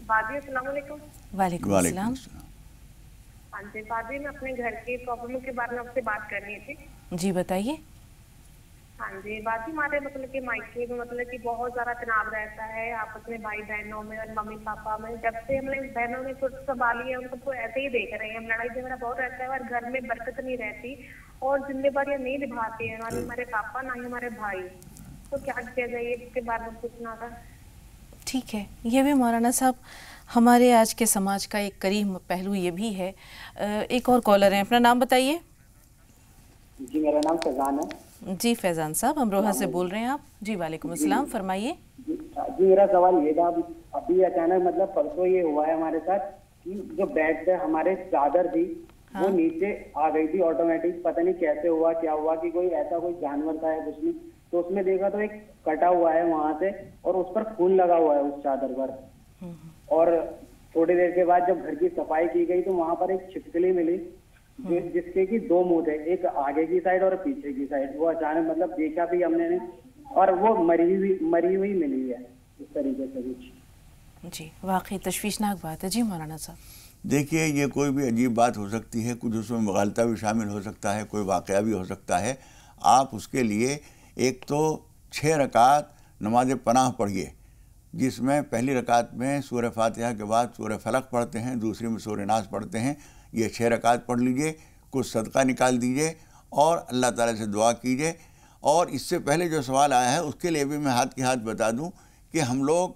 باجی السلام علیکم۔ وعلیکم السلام۔ ہاں جی باجی، میں اپنے گھر کی پرابلم کے بارے میں آپ سے بات کرنی تھی۔ جی بتائیے۔ ہاں جی باجی، ہمارے مطلب کہ مائکے میں مطلب کہ بہت زیادہ تناؤ رہتا ہے آپس میں، بھائی بہنوں میں اور ممی پاپا میں۔ جب سے ہم نے بہنوں نے خود سنبھالی ہے ان کو ایسے ہی دیکھ رہے ہیں ہم، لڑائی جھگڑا بہت رہتا ہے اور گھر میں برکت نہیں رہتی، اور ذمہ داریاں نہیں نبھاتے ہیں، نہ ہی ہمارے پاپا نہ ہی ہمارے بھائی۔ تو کیا کیا جائے، اس کے بارے میں پوچھنا تھا۔ ٹھیک ہے، یہ بھی مولانا صاحب ہمارے آج کے سماج کا ایک کریم پہلو یہ بھی ہے۔ ایک اور کالر ہیں، اپنا نام بتائیے۔ جی میرا نام فیضان ہے۔ جی فیضان صاحب، امروہہ سے بول رہے ہیں آپ؟ جی وعلیکم السلام، فرمائیے۔ جی میرا سوال یہ تھا، ابھی اچانک مطلب پرسوں یہ ہوا ہے ہمارے ساتھ کہ جو بیڈ پہ ہمارے چادر تھی وہ نیچے آ گئی تھی آٹومیٹک، پتہ نہیں کیسے ہوا، کیا ہوا کہ کوئی ایسا کوئی جانور تھا ہے کچھ نہیں، تو اس میں دیکھا تو ایک کٹا ہوا ہے وہاں سے، اور اس پر خون لگا ہوا ہے اس چادر پر۔ اور تھوڑی دیر کے بعد جب گھر کی صفائی کی گئی تو وہاں پر ایک چھپکلی ملی جس کے کی 2 منہ تھے، ایک آگے کی سائڈ اور پیچھے کی سائڈ۔ وہ اچانک مطلب دیکھا بھی ہم نے نہیں، اور وہ مری ہوئی ملی ہے اس طریقے سے کچھ۔ جی واقعی تشویشناک بات ہے۔ جی مولانا صاحب۔ دیکھیے، یہ کوئی بھی عجیب بات ہو سکتی ہے، کچھ اس میں مغالطہ بھی شامل ہو سکتا ہے، کوئی واقعہ بھی ہو سکتا ہے۔ آپ اس کے لیے ایک تو 6 رکعت نماز پناہ پڑھیے، جس میں پہلی رکعت میں سورہ فاتحہ کے بعد سورہ فلق پڑھتے ہیں، دوسری میں سورہ ناس پڑھتے ہیں۔ یہ 6 رکعت پڑھ لیجئے، کچھ صدقہ نکال دیجئے اور اللہ تعالیٰ سے دعا کیجئے۔ اور اس سے پہلے جو سوال آیا ہے اس کے لیے بھی میں ہاتھ کے ہاتھ بتا دوں کہ ہم لوگ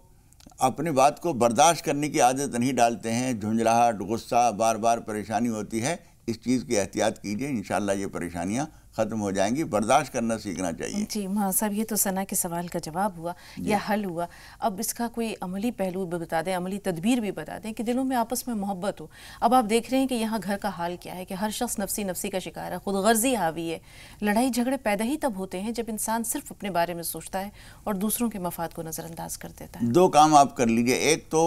اپنی بات کو برداشت کرنے کی عادت نہیں ڈالتے ہیں، جھنجھلاہٹ، غصہ، بار بار پریشانی ہوتی ہے۔ اس چیز کی احتیاط کیجئے، انشاءاللہ یہ پریشانیاں ختم ہو جائیں گی۔ برداشت کرنا سیکھنا چاہیے۔ جی مولانا صاحب، یہ تو ثنا کے سوال کا جواب ہوا یا حل ہوا۔ اب اس کا کوئی عملی پہلو بھی بتا دیں، عملی تدبیر بھی بتا دیں کہ دلوں میں آپس میں محبت ہو۔ اب آپ دیکھ رہے ہیں کہ یہاں گھر کا حال کیا ہے کہ ہر شخص نفسی کا شکار ہے، خود غرضی حاوی ہے۔ لڑائی جھگڑے پیدا ہی تب ہوتے ہیں جب انسان صرف اپنے بارے میں سوچتا ہے اور دوسروں کے مفاد کو نظر انداز کر دیتا ہے۔ 2 کام آپ کر لیجئے، ایک تو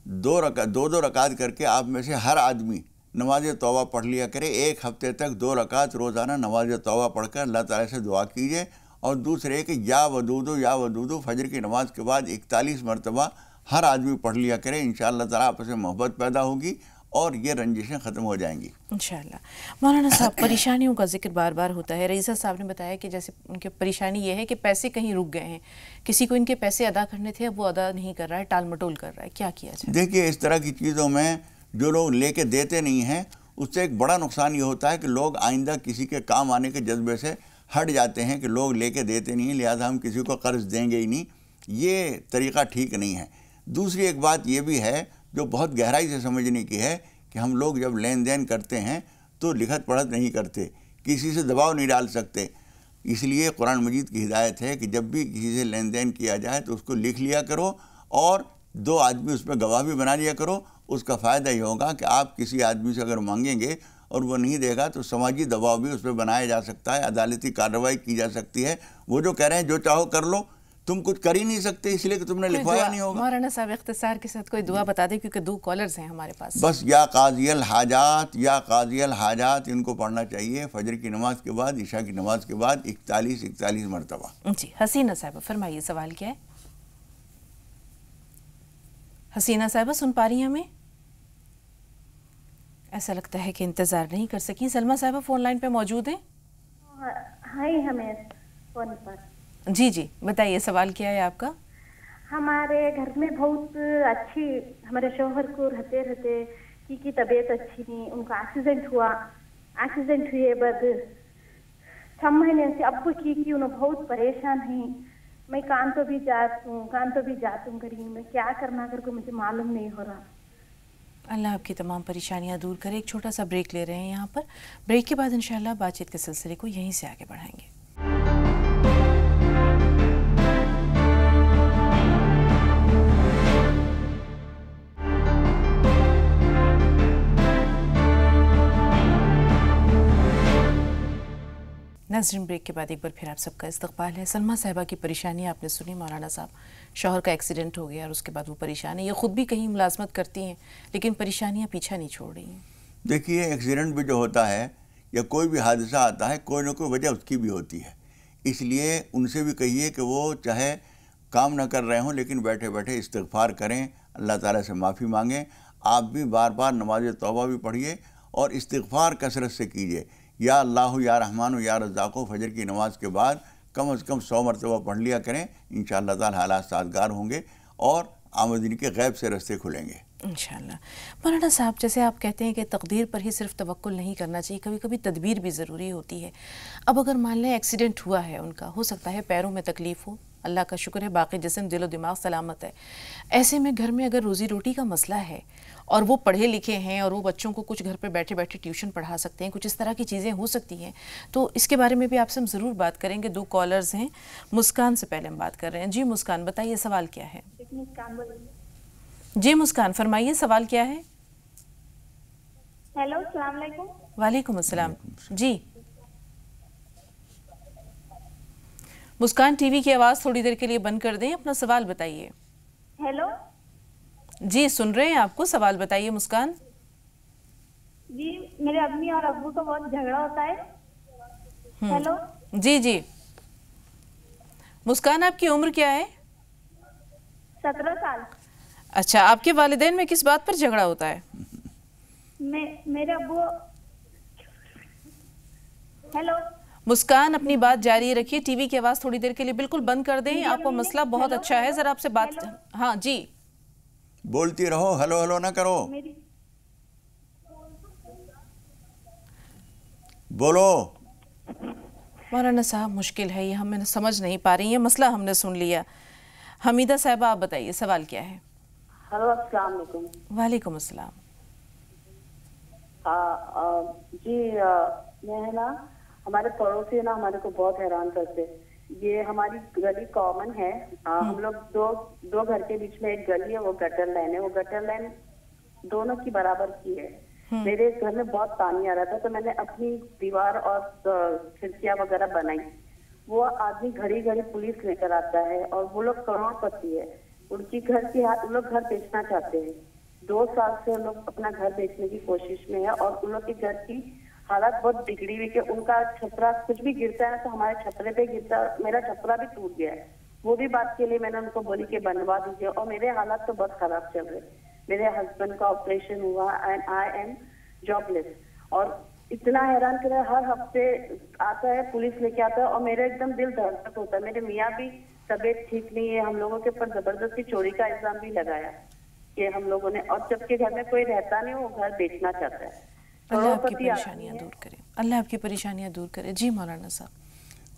2 رکعت کر کے آپ میں سے ہر آدمی نماز توبہ پڑھ لیا کرے۔ 1 ہفتے تک 2 رکعت روزانہ نماز توبہ پڑھ کر اللہ تعالیٰ سے دعا کیجئے۔ اور دوسرے کہ یا ودودو فجر کی نماز کے بعد 41 مرتبہ ہر آدمی پڑھ لیا کرے۔ انشاءاللہ تعالیٰ آپس میں محبت پیدا ہوگی اور یہ رنجشیں ختم ہو جائیں گی انشاءاللہ۔ مولانا صاحب، پریشانیوں کا ذکر بار بار ہوتا ہے۔ رئیسہ صاحب نے بتایا کہ جیسے ان کی پریشانی یہ ہے کہ پیسے کہیں رک گئے ہیں، کسی کو ان کے پیسے ادا کرنے تھے، اب وہ ادا نہیں کر رہا ہے، ٹال مٹول کر رہا ہے، کیا کیا جائے؟ دیکھیے، اس طرح کی چیزوں میں جو لوگ لے کے دیتے نہیں ہیں، اس سے ایک بڑا نقصان یہ ہوتا ہے کہ لوگ آئندہ کسی کے کام آنے کے جذبے سے ہٹ جاتے ہیں کہ لوگ لے کے دیتے نہیں ہیں، لہٰذا ہم کسی کو قرض دیں گے ہی نہیں۔ یہ طریقہ ٹھیک نہیں ہے۔ دوسری ایک بات یہ بھی ہے جو بہت گہرائی سے سمجھنے کی ہے کہ ہم لوگ جب لین دین کرتے ہیں تو لکھت پڑھت نہیں کرتے، کسی سے دباؤ نہیں ڈال سکتے۔ اس لیے قرآن مجید کی ہدایت ہے کہ جب بھی کسی سے لین دین کیا جائے تو اس کو لکھ لیا کرو اور 2 آدمی اس پہ گواہ بھی بنا لیا کرو۔ اس کا فائدہ یہ ہوگا کہ آپ کسی آدمی سے اگر مانگیں گے اور وہ نہیں دے گا تو سماجی دباؤ بھی اس پہ بنایا جا سکتا ہے، عدالتی کارروائی کی جا سکتی ہے۔ وہ جو کہہ رہے ہیں جو چاہو کر لو، تم کچھ کر ہی نہیں سکتے اس لیے کہ تم نے لکھوایا نہیں ہوگا۔ مولانا صاحب اختصار کے ساتھ کوئی دعا بتا دیں کیونکہ 2 کالرز ہیں ہمارے پاس۔ بس یا قاضی الحاجات ان کو پڑھنا چاہیے فجر کی نماز کے بعد، عشاء کی نماز کے بعد 41 مرتبہ۔ جی حسینہ صاحبہ فرمائیے، سوال کیا ہے؟ حسینہ صاحبہ سن پا رہی ہیں ہمیں؟ ऐसा लगता है कि इंतज़ार नहीं कर सकी। सलमा साहबा फ़ोन लाइन पे मौजूद हैं? हाय, हमें फोन पर। जी जी, बताइए सवाल क्या है आपका? हमारे घर में बहुत अच्छी, हमारे शौहर को रहते रहते की तबीयत अच्छी नहीं, उनका एक्सीडेंट हुए बाद 6 महीने से अब की उन्हें बहुत परेशान है। मैं कान तो भी जाती हूँ करी, मैं क्या करना करके मुझे मालूम नहीं हो रहा। अल्लाह आपकी तमाम परेशानियां दूर करे। एक छोटा सा ब्रेक ले रहे हैं यहाँ पर। ब्रेक के बाद इंशाल्लाह बातचीत के सिलसिले को यहीं से आगे बढ़ाएंगे। नाज़रीन, ब्रेक के बाद एक बार फिर आप सबका इस्तकबाल है। सलमा साहिबा की परेशानी आपने सुनी। मौलाना साहब, शौहर का एक्सीडेंट हो गया और उसके बाद वो परेशानी, ये ख़ुद भी कहीं मुलाजमत करती हैं लेकिन परेशानियाँ पीछा नहीं छोड़ रही हैं। देखिए, एक्सीडेंट भी जो होता है या कोई भी हादसा आता है, कोई ना कोई वजह उसकी भी होती है। इसलिए उनसे भी कहिए कि वो चाहे काम ना कर रहे हों लेकिन बैठे बैठे इस्तिग़फ़ार करें, अल्लाह ताला से माफ़ी मांगें। आप भी बार बार नमाज तौबा भी पढ़िए और इस्तिग़फ़ार कसरत से कीजिए। या अल्लाह या रहमान या रज़्ज़ाक़ो फजर की नमाज के बाद कम से कम 100 मरतबा पढ़ लिया करें। इंशाअल्लाह ताला हालात साज़गार होंगे और आमदनी के गैब से रास्ते खुलेंगे इंशाअल्लाह। मौलाना साहब, जैसे आप कहते हैं कि तकदीर पर ही सिर्फ तवक्कुल नहीं करना चाहिए, कभी कभी तदबीर भी ज़रूरी होती है। अब अगर मान लें एक्सीडेंट हुआ है उनका, हो सकता है पैरों में तकलीफ़ हो, अल्लाह का शुक्र है बाकी जिस्म दिलो दिमाग सलामत है। ऐसे में घर में अगर रोज़ी रोटी का मसला है और वो पढ़े लिखे हैं और वो बच्चों को कुछ घर पे बैठे बैठे ट्यूशन पढ़ा सकते हैं, कुछ इस तरह की चीज़ें हो सकती हैं, तो इसके बारे में भी आपसे हम ज़रूर बात करेंगे। 2 कॉलर्स हैं। मुस्कान से पहले हम बात कर रहे हैं। जी मुस्कान, बताइए सवाल क्या है? जी मुस्कान, फरमाइए सवाल क्या है? हेलो, अस्सलाम वालेकुम। वालेकुम अस्सलाम। जी मुस्कान, टीवी की आवाज़ थोड़ी देर के लिए बंद कर दें, अपना सवाल बताइए। हेलो जी, सुन रहे हैं आपको, सवाल बताइए मुस्कान। जी, मेरे अम्मी और अब्बू का बहुत झगड़ा होता है। हेलो जी जी मुस्कान, आपकी उम्र क्या है? 17 साल। अच्छा, आपके वालिदैन में किस बात पर झगड़ा होता है? मेरे अब्बू। हेलो मुस्कान, अपनी बात जारी रखिए। टीवी की आवाज़ थोड़ी देर के लिए बिल्कुल बंद कर दें। आपका मसला बहुत अच्छा है, ज़रा आपसे बात। हाँ जी, बोलती रहो, हेलो हेलो ना करो, बोलो। मौलाना साहब, मुश्किल है ये, हमें समझ नहीं पा रही है। मसला हमने सुन लिया। हमीदा साहबा, आप बताइए सवाल क्या है? हेलो, अस्सलाम वालेकुम। वालेकुम अस्सलाम। जी, मैं है ना, हमारे पड़ोसी है ना, हमारे को बहुत हैरान करते। ये हमारी गली कॉमन है। हम लोग दो घर के बीच में एक गली है, वो गटर लाइन है। वो गटर लाइन दोनों की बराबर की है। मेरे घर में बहुत पानी आ रहा था, तो मैंने अपनी दीवार और खिड़कियां वगैरह बनाई। वो आदमी घड़ी घड़ी पुलिस लेकर आता है और वो लोग करोड़पति है। उनकी घर की वो लोग घर बेचना चाहते हैं। 2 साल से लोग अपना घर बेचने की कोशिश में है और उन लोग के घर की हालत बहुत बिगड़ी हुई है। उनका छपरा कुछ भी गिरता है तो हमारे छपरे पे गिरता है। मेरा छपरा भी टूट गया है। वो भी बात के लिए मैंने उनको बोली कि बनवा दीजिए। और मेरे हालात तो बहुत खराब चल रहे। मेरे हस्बैंड का ऑपरेशन हुआ एंड आई एम जॉबलेस। और इतना हैरान कर रहा है, हर हफ्ते आता है, पुलिस लेके आता है और मेरा एकदम दिल धड़क होता है। मेरे मियाँ भी तबीयत ठीक नहीं है। हम लोगों के ऊपर जबरदस्ती चोरी का इल्जाम भी लगाया कि हम लोगों ने, और जबकि घर में कोई रहता नहीं, वो घर बेचना चाहता है। अल्लाह आपकी परेशानियां दूर करे, अल्लाह आपकी परेशानियां दूर करे। जी मौलाना साहब,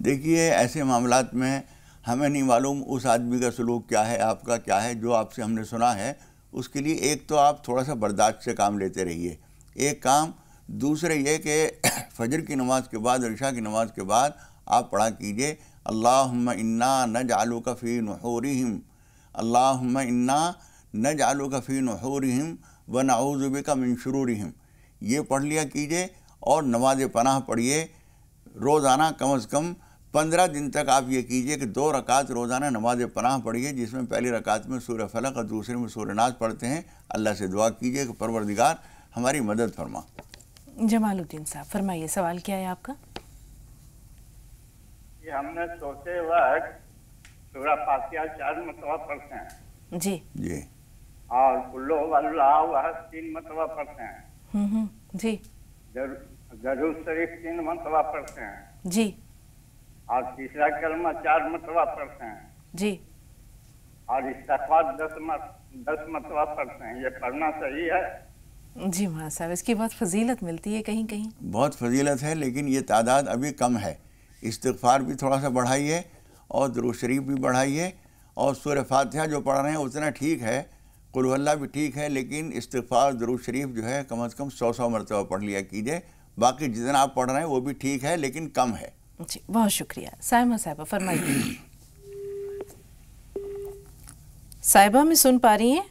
देखिए, ऐसे मामलात में हमें नहीं मालूम उस आदमी का सलूक क्या है, आपका क्या है। जो आपसे हमने सुना है उसके लिए एक तो आप थोड़ा सा बर्दाश्त से काम लेते रहिए, एक काम। दूसरे ये कि फजर की नमाज के बाद, इशा की नमाज के बाद आप पढ़ा कीजिए, अल्लाहुम्मा इन्ना नजअलुका फी नुहूरिहिम, अल्लाहुम्मा इन्ना नजअलुका फी नुहूरिहिम व नऊज़ु बिका मिन शुरूरिहिम। ये पढ़ लिया कीजिए और नमाज पनाह पढ़िए रोज़ाना। कम से कम 15 दिन तक आप ये कीजिए कि 2 रकात रोज़ाना नमाज पनाह पढ़िए, जिसमें पहली रकात में सूरह फलक और दूसरे में सूरह नास पढ़ते हैं। अल्लाह से दुआ कीजिए कि परवरदिगार हमारी मदद फरमा। जमालुद्दीन साहब, फरमाइए सवाल क्या है आपका? ये हमने सोते वक्त सूरह फातिहा 4 मरतबा पढ़ते हैं जी जी, और कुल्लु वल्लाहु अहद 3 मरतबा पढ़ते हैं। जी। दरूद शरीफ 3 मरतबा पढ़ते हैं जी। और तीसरा कलमा 4 मरतबा पढ़ते हैं जी। और इस्तिग़फ़ार 10 मरतबा पढ़ते हैं। ये पढ़ना सही है? जी मौलाना साहब, इसकी बहुत फजीलत मिलती है कहीं कहीं। बहुत फजीलत है, लेकिन ये तादाद अभी कम है। इस्तिग़फ़ार भी थोड़ा सा बढ़ाइए और दरूद शरीफ भी बढ़ाइए, और सूरह फातिहा जो पढ़ रहे हैं उतना ठीक है, कुल हुवल्लाह भी ठीक है, लेकिन इस्तिग़फ़ार दरूद शरीफ जो है कम से कम 100 मरतबा पढ़ लिया कीजिए। बाकी जितना आप पढ़ रहे हैं वो भी ठीक है, लेकिन कम है। जी, बहुत शुक्रिया। साइमा साहिबा फरमाइए। साहिबा में सुन पा रही हैं?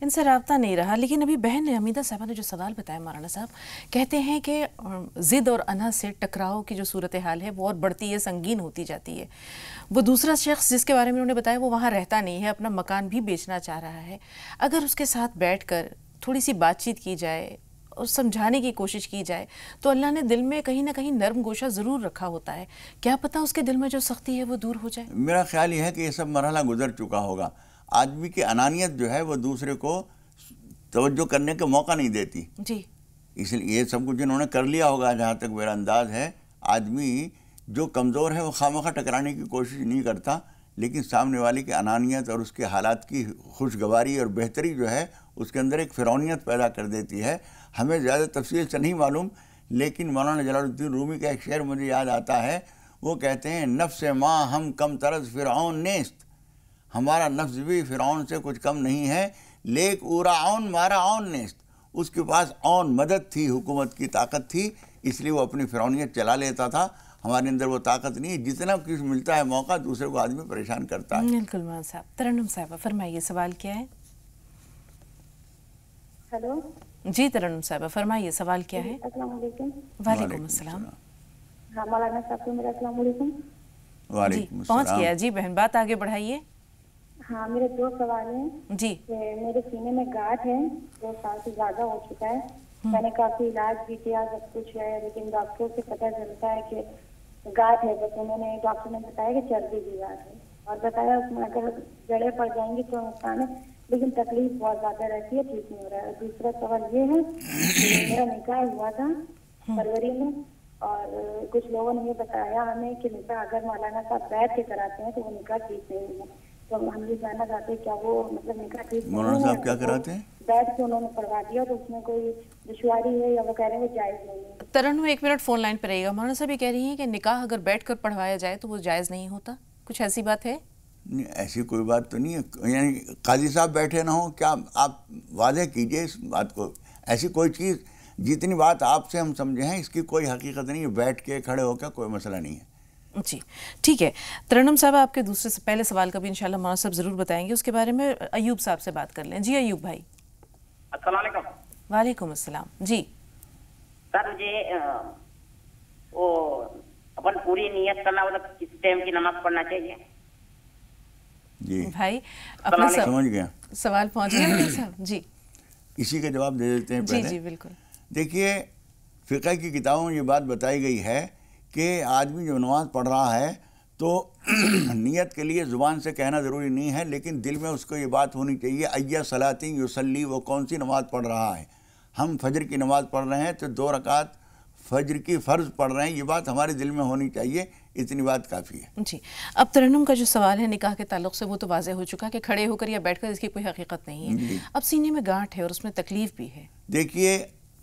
इनसे राब्ता नहीं रहा, लेकिन अभी बहन ने हमीदा साहिबा ने जो सवाल बताया मौलाना साहब, कहते हैं कि ज़िद और अना से टकराव की जो सूरत हाल है वो और बढ़ती है, संगीन होती जाती है। वो दूसरा शख्स जिसके बारे में उन्होंने बताया वो वहाँ रहता नहीं है, अपना मकान भी बेचना चाह रहा है। अगर उसके साथ बैठकर थोड़ी सी बातचीत की जाए और समझाने की कोशिश की जाए तो अल्लाह ने दिल में कहीं ना कहीं नरम गोशा ज़रूर रखा होता है, क्या पता उसके दिल में जो सख्ती है वो दूर हो जाए। मेरा ख्याल ये है कि ये सब मरहला गुजर चुका होगा। आदमी की अनानियत जो है वो दूसरे को तवज्जो करने का मौका नहीं देती जी, इसलिए ये सब कुछ इन्होंने कर लिया होगा। जहाँ तक मेरा अंदाज़ है, आदमी जो कमज़ोर है वो खामखा टकराने की कोशिश नहीं करता, लेकिन सामने वाले की अनानियत और उसके हालात की खुशगवारी और बेहतरी जो है उसके अंदर एक फ़िरौनियत पैदा कर देती है। हमें ज़्यादा तफसील से नहीं मालूम, लेकिन मौलाना जलालुद्दीन रूमी का एक शेर मुझे याद आता है। वो कहते हैं, नफ्स माँ हम कम तरस फ़िरऔन नेस्त, हमारा नफ्स भी फ़िरऔन से कुछ कम नहीं है, लेक उरा औन मारा औन नेस्त। उसके पास औन मदद थी, हुकूमत की ताकत थी, इसलिए वो अपनी फ़िरौनियत चला लेता था। हमारे अंदर वो ताकत नहीं है, जितना कुछ मिलता है मौका दूसरे को आदमी परेशान करता है। बिल्कुल मौलाना साहब। तरन्नुम साहिबा फरमाइए, सवाल क्या है? हेलो जी तरन्नुम साहिबा फरमाइए, सवाल क्या है? अस्सलाम वालेकुम। वालेकुम अस्सलाम। हाँ मौलाना साहब को मेरा अस्सलाम वालेकुम। वालेकुम पहुँच अस्सलाम। गया जी बहन, बात आगे बढ़ाइए। हाँ मेरे 2 सवाल हैं जी। मेरे सीने में गांठ है, 2 साल से ज्यादा हो चुका है। मैंने काफी इलाज भी किया, सब कुछ है, लेकिन डॉक्टरों से पता चलता है कि गांठ है। बस उन्होंने डॉक्टर ने बताया कि चर्बी की गांठ है, और बताया उसमें अगर जड़ें पड़ जाएंगी तो नुकसान है, लेकिन तकलीफ बहुत ज्यादा रहती है, ठीक नहीं हो रहा है। दूसरा सवाल ये है कि मेरा निकाह हुआ था फरवरी में, और कुछ लोगों ने ये बताया हमें कि निकाह अगर मौलाना साहब बैठ के कराते हैं तो वो निकाह ठीक नहीं है। तो हम ये जानना चाहते हैं क्या वो मतलब निकाह ठीक नहीं है? मौलाना साहब क्या कराते हैं? बैठ के उन्होंने पढ़वा दिया, तो उसमें कोई दुश्वारी है या वो कह रहे हैं वो जायज़ नहीं है? तरन्नुम 1 मिनट फ़ोन लाइन पर रहिएगा। मौलाना साहब ये कह रही हैं कि निकाह अगर बैठकर पढ़वाया जाए तो वो जायज़ नहीं होता, कुछ ऐसी बात है? नहीं, ऐसी कोई बात तो नहीं है। यानी काजी साहब बैठे ना हो, क्या आप वादे कीजिए इस बात को। ऐसी कोई चीज़, जितनी बात आपसे हम समझे हैं, इसकी कोई हकीकत नहीं है। बैठ के खड़े होकर कोई मसला नहीं है। जी ठीक है। तरन्नुम साहब आपके दूसरे से पहले सवाल का भी इंशाल्लाह मौलाना साहब ज़रूर बताएंगे, उसके बारे में अयूब साहब से बात कर लें। जी अयूब भाई। अस्सलाम वालेकुम। वालेकुम अस्सलाम। जी सर मुझे वो अपन पूरी नियत करना, मतलब किस टाइम की नमाज पढ़ना चाहिए? जी भाई अपना समझ गया, सवाल पहुंच गया साहब। जी इसी का जवाब दे देते हैं पहले। जी जी बिल्कुल। देखिए, फ़िक़ह की किताबों में ये बात बताई गई है कि आदमी जो नमाज़ पढ़ रहा है तो नियत के लिए ज़ुबान से कहना ज़रूरी नहीं है, लेकिन दिल में उसको ये बात होनी चाहिए, अय्या सलाती युसल्ली, वो कौन सी नमाज़ पढ़ रहा है। हम फजर की नमाज़ पढ़ रहे हैं तो 2 रकात फजर की फ़र्ज़ पढ़ रहे हैं, ये बात हमारे दिल में होनी चाहिए, इतनी बात काफ़ी है। जी अब तरन्नुम का जो सवाल है निकाह के ताल्लुक़ से, वो तो वाज़ेह हो चुका कि खड़े होकर या बैठकर इसकी कोई हकीकत नहीं है। अब सीने में गांठ है और उसमें तकलीफ़ भी है। देखिए,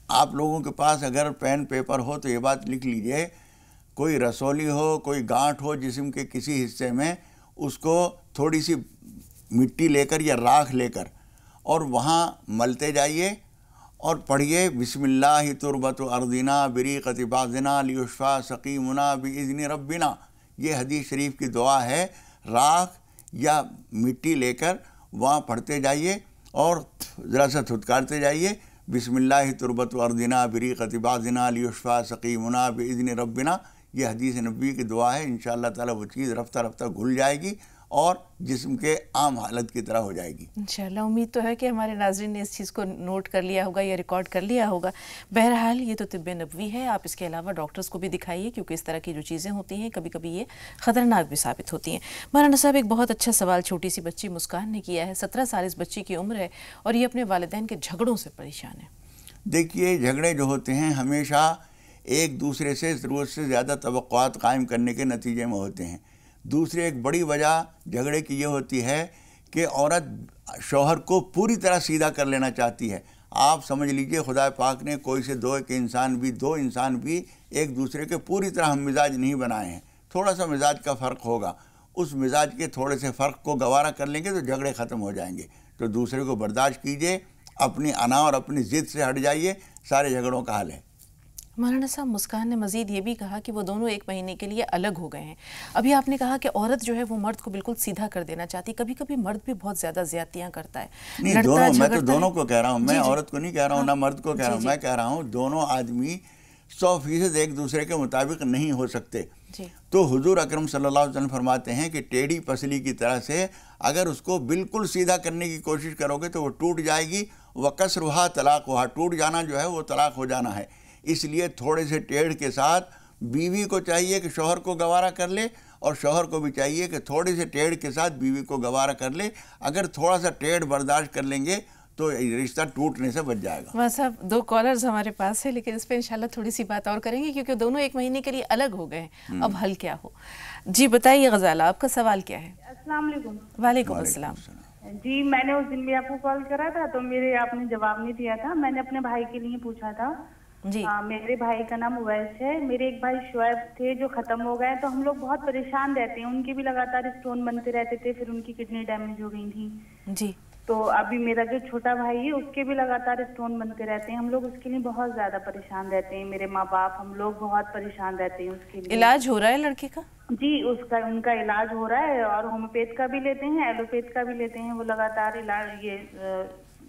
आप लोगों के पास अगर पेन पेपर हो तो ये बात लिख लीजिए, कोई रसौली हो, कोई गांठ हो जिस्म के किसी हिस्से में, उसको थोड़ी सी मिट्टी लेकर या राख लेकर और वहाँ मलते जाइए और पढ़िए, बिस्मिल्लाहि तुरबतु अर्दिना बिरीक़ति बाज़िना लियुश्फ़ा सक़ीमुना बिइज़्नि रब्बिना। ये हदीस शरीफ की दुआ है। राख या मिट्टी लेकर वहाँ पढ़ते जाइए और ज़रा सा थुतकारते जाइए, बिस्मिल्लाहि तुरबतु अर्दिना बिरीक़ति बाज़िना लियुश्फ़ा सक़ीमुना बिइज़्नि रब्बिना। ये हदीस नबी की दुआ है। इंशाअल्लाह ताला वो चीज़ रफ्ता रफ्ता घुल जाएगी और जिस्म के आम हालत की तरह हो जाएगी इंशाअल्लाह। उम्मीद तो है कि हमारे नाज़रीन ने इस चीज़ को नोट कर लिया होगा या रिकॉर्ड कर लिया होगा। बहरहाल ये तो तिब्बे नबवी है, आप इसके अलावा डॉक्टर्स को भी दिखाइए, क्योंकि इस तरह की जो चीज़ें होती हैं कभी कभी ये ख़तरनाक भी साबित होती हैं। मौलाना साहब एक बहुत अच्छा सवाल छोटी सी बच्ची मुस्कान ने किया है। 17 साल इस बच्ची की उम्र है और ये अपने वालिदैन के झगड़ों से परेशान है। देखिए, झगड़े जो होते हैं हमेशा एक दूसरे से ज़रूरत से ज़्यादा तवक्कुआत कायम करने के नतीजे में होते हैं। दूसरी एक बड़ी वजह झगड़े की ये होती है कि औरत शौहर को पूरी तरह सीधा कर लेना चाहती है। आप समझ लीजिए, खुदा पाक ने कोई से दो इंसान भी एक दूसरे के पूरी तरह हम मिजाज नहीं बनाए हैं। थोड़ा सा मिजाज का फ़र्क होगा, उस मिजाज के थोड़े से फ़र्क को गवारा कर लेंगे तो झगड़े ख़त्म हो जाएंगे। तो दूसरे को बर्दाश्त कीजिए, अपनी अना और अपनी ज़िद से हट जाइए, सारे झगड़ों का हल है। मौलाना साहब, मुस्कान ने मज़ीद ये भी कहा कि वो दोनों 1 महीने के लिए अलग हो गए हैं। अभी आपने कहा कि औरत जो है वो मर्द को बिल्कुल सीधा कर देना चाहती, कभी कभी मर्द भी बहुत ज़्यादा ज़्यादतियाँ करता है। नहीं, दोनों, मैं तो दोनों को कह रहा हूँ, मैं औरत को नहीं कह रहा हूँ, ना मर्द को कह रहा हूँ। मैं कह रहा हूँ दोनों आदमी 100% एक दूसरे के मुताबिक नहीं हो सकते। तो हुजूर अकरम सल्लल्लाहु अलैहि वसल्लम फरमाते हैं कि टेढ़ी पसली की तरह से अगर उसको बिल्कुल सीधा करने की कोशिश करोगे तो वो टूट जाएगी। वकसरुहा तलाक हुआ, टूट जाना जो है वो तलाक हो जाना है। इसलिए थोड़े से टेढ़ के साथ बीवी को चाहिए कि शौहर को गवारा कर ले, और शौहर को भी चाहिए कि थोड़े से टेढ़ के साथ बीवी को गवारा कर ले। अगर थोड़ा सा टेढ़ बर्दाश्त कर लेंगे तो रिश्ता टूटने से बच जाएगा। वहाँ साहब 2 कॉलर्स हमारे पास है, लेकिन इस पर इंशाल्लाह थोड़ी सी बात और करेंगे क्योंकि दोनों 1 महीने के लिए अलग हो गए हैं। अब हल क्या हो? जी बताइए गजाला, आपका सवाल क्या है? अस्सलाम वालेकुम। वालेकुम अस्सलाम। जी, मैंने उस दिन भी आपको कॉल करा था तो मेरे आपने जवाब नहीं दिया था। मैंने अपने भाई के लिए पूछा था जी। मेरे भाई का नाम उवैस है। मेरे एक भाई शुएब थे जो खत्म हो गए, तो हम लोग बहुत परेशान रहते हैं। उनके भी लगातार स्टोन बनते रहते थे, फिर उनकी किडनी डैमेज हो गई थी जी। तो अभी मेरा जो छोटा भाई है उसके भी लगातार स्टोन बनते रहते हैं। हम लोग उसके लिए बहुत ज्यादा परेशान रहते हैं। मेरे माँ बाप, हम लोग बहुत परेशान रहते हैं उसके लिए। इलाज हो रहा है लड़के का? जी, उनका इलाज हो रहा है, और होम्योपैथ का भी लेते हैं, एलोपैथ का भी लेते हैं। वो लगातार इलाज, ये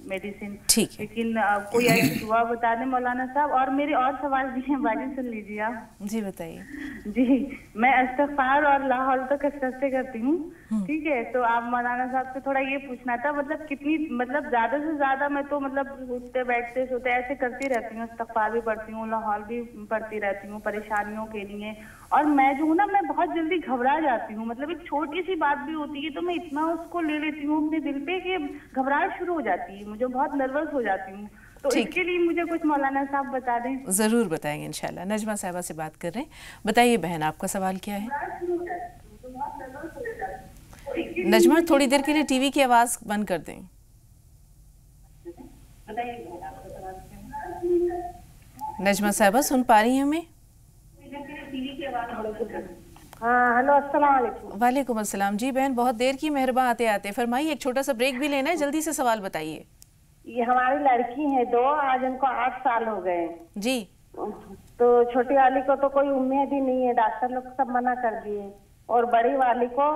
मेडिसिन। ठीक है, लेकिन कोई ऐसी दुआ बता दें मौलाना साहब। और मेरे और सवाल भी हैं, बाजी सुन लीजिए आप। जी बताइए। जी, मैं इस्तिग़फ़ार और ला हौल तो कसरत से करती हूँ, ठीक है। तो आप मौलाना साहब से थोड़ा ये पूछना था, मतलब कितनी, मतलब ज्यादा से ज्यादा मैं तो मतलब उठते बैठते सोते ऐसे करती रहती हूँ। इस्तिग़फ़ार भी पढ़ती हूँ, ला हौल भी पढ़ती रहती हूँ परेशानियों के लिए। और मैं जो हूँ ना, मैं बहुत जल्दी घबरा जाती हूँ। मतलब एक छोटी सी बात भी होती है तो मैं इतना उसको ले लेती हूँ अपने दिल पे कि घबराहट शुरू हो जाती है, मुझे बहुत नर्वस हो जाती हूँ। तो इसके लिए मुझे कुछ मौलाना साहब बता दें। जरूर बताएंगे इंशाल्लाह। नजमा साहिबा से बात कर रहे हैं। बताइए बहन, आपका सवाल क्या है? नजमा, थोड़ी देर के लिए टीवी की आवाज बंद कर दें। नजमा साहिबा सुन पा रही हैं हमें? हाँ, हेलो, अस्सलाम वालेकुम। वालेकुम अस्सलाम। जी बहन, बहुत देर की मेहरबान आते आते। फरमाइए, एक छोटा सा ब्रेक भी लेना है, जल्दी से सवाल बताइए। ये हमारी लड़की है 2, आज उनको 8 साल हो गए जी। तो छोटी वाली को तो कोई उम्मीद ही नहीं है, डॉक्टर लोग सब मना कर दिए। और बड़ी वाली को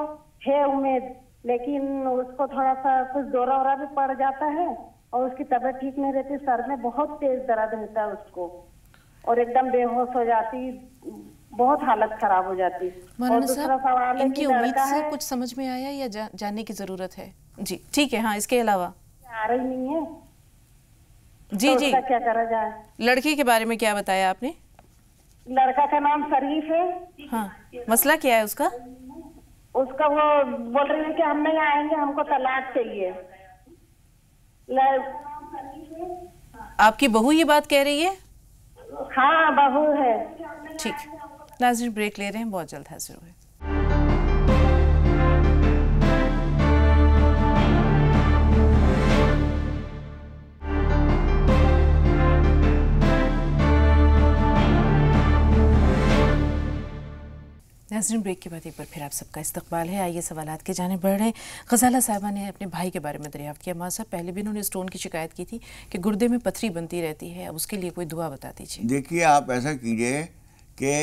है उम्मीद, लेकिन उसको थोड़ा सा कुछ दौरा वोरा भी पड़ जाता है और उसकी तबीयत ठीक नहीं रहती। सर में बहुत तेज दर्द रहता है उसको, और एकदम बेहोश हो जाती, बहुत हालत खराब हो जाती। और दूसरा सवाल है इनकी उम्मीद से कुछ समझ में आया या जानने की जरूरत है? जी ठीक है। हाँ, इसके अलावा आ रही नहीं है जी तो जी। क्या करा जाए? लड़के के बारे में क्या बताया आपने? लड़का का नाम शरीफ है। हाँ, मसला क्या है उसका? उसका वो बोल रही है कि हम नहीं आएंगे, हमको तलाक चाहिए। आपकी बहू ये बात कह रही है? हाँ, बहू है। ठीक, नाज़रीन ब्रेक ले रहे हैं, बहुत जल्द हाजिर हुए। नाज़रीन ब्रेक के बाद एक बार फिर आप सबका इस्तकबाल है। आइए सवालात के जाने बढ़ रहे हैं। गजाला साहिबा ने अपने भाई के बारे में दरियाफ्त किया। माँ साहब, पहले भी उन्होंने स्टोन की शिकायत की थी कि गुर्दे में पथरी बनती रहती है, अब उसके लिए कोई दुआ बता दीजिए। देखिए, आप ऐसा कीजिए कि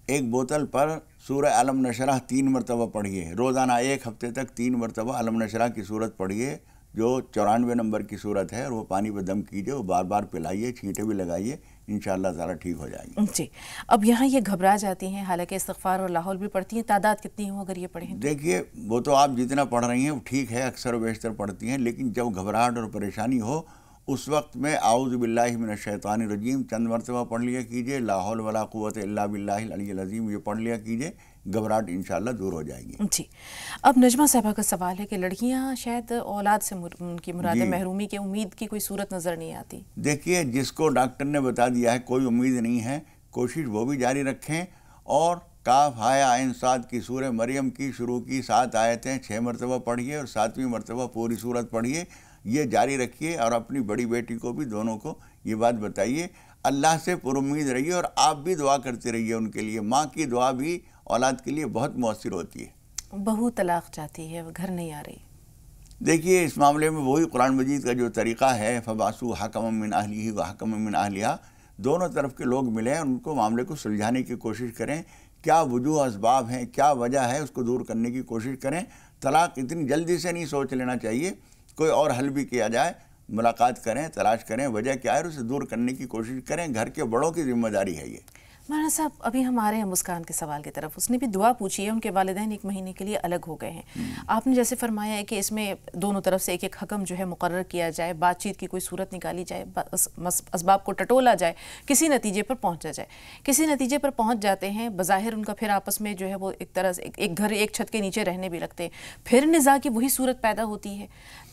एक बोतल पर सूरह अलम नशरह 3 मरतबा पढ़िए। रोज़ाना 1 हफ्ते तक 3 मरतबा अलम नशरह की सूरत पढ़िए, जो 94 नंबर की सूरत है, और वो पानी पर दम कीजिए, वो बार बार पिलाइए, छींटे भी लगाइए, इंशाअल्लाह ताला ठीक हो जाएगी। जी। अब यहाँ ये घबरा जाती हैं, हालांकि इस्तिग़फ़ार और लाहौल भी पढ़ती हैं। तादाद कितनी हो अगर ये पढ़ें? देखिए, वो तो आप जितना पढ़ रही हैं वो ठीक है, अक्सर व बेशतर पढ़ती हैं, लेकिन जब घबराहट और परेशानी हो उस वक्त में आऊज़ु बिल्लाहि मिनश शैतानिर रजीम चंद मरतबा पढ़ लिया कीजिए। ला हौल वला कुव्वत इल्ला बिल्लाहिल अलिय्यिल अज़ीम ये पढ़ लिया कीजिए, घबराहट इंशाल्लाह दूर हो जाएगी। जी, अब नजमा साहबा का सवाल है कि लड़कियां शायद औलाद से उनकी मुराद महरूमी की उम्मीद की कोई सूरत नज़र नहीं आती। देखिए, जिसको डॉक्टर ने बता दिया है कोई उम्मीद नहीं है, कोशिश वो भी जारी रखें और काफ हाया आइन साद की सूरह मरियम की शुरू की 7 आयतें 6 मरतबा पढ़िए और 7वीं मरतबा पूरी सूरत पढ़िए, ये जारी रखिए और अपनी बड़ी बेटी को भी, दोनों को ये बात बताइए। अल्लाह से पुरुम्मीद रहिए और आप भी दुआ करते रहिए उनके लिए। माँ की दुआ भी औलाद के लिए बहुत मौसर होती है। बहू तलाक चाहती है, वो घर नहीं आ रही। देखिए, इस मामले में वही कुरान मजीद का जो तरीक़ा है, फबासु हकम मिन अहलिही व हकम मिन अहलिहा, दोनों तरफ के लोग मिलें और उनको मामले को सुलझाने की कोशिश करें। क्या वजूह असबाब हैं, क्या वजह है, उसको दूर करने की कोशिश करें। तलाक इतनी जल्दी से नहीं सोच लेना चाहिए, कोई और हल भी किया जाए। मुलाकात करें, तलाश करें वजह क्या है, उसे दूर करने की कोशिश करें। घर के बड़ों की जिम्मेदारी है ये। महाराज साहब, अभी हम आ रहे हैं मुस्कान के सवाल की तरफ। उसने भी दुआ पूछी है, उनके वालिदैन 1 महीने के लिए अलग हो गए हैं। आपने जैसे फरमाया है कि इसमें दोनों तरफ से एक हकम जो है मुकर्रर किया जाए, बातचीत की कोई सूरत निकाली जाए, असबाब को टटोला जाए, किसी नतीजे पर पहुंचा जाए। किसी नतीजे पर पहुंच जाते हैं, बज़ाहिर उनका फिर आपस में जो है वो एक तरह से एक घर एक छत के नीचे रहने भी लगते हैं, फिर निज़ा की वही सूरत पैदा होती है।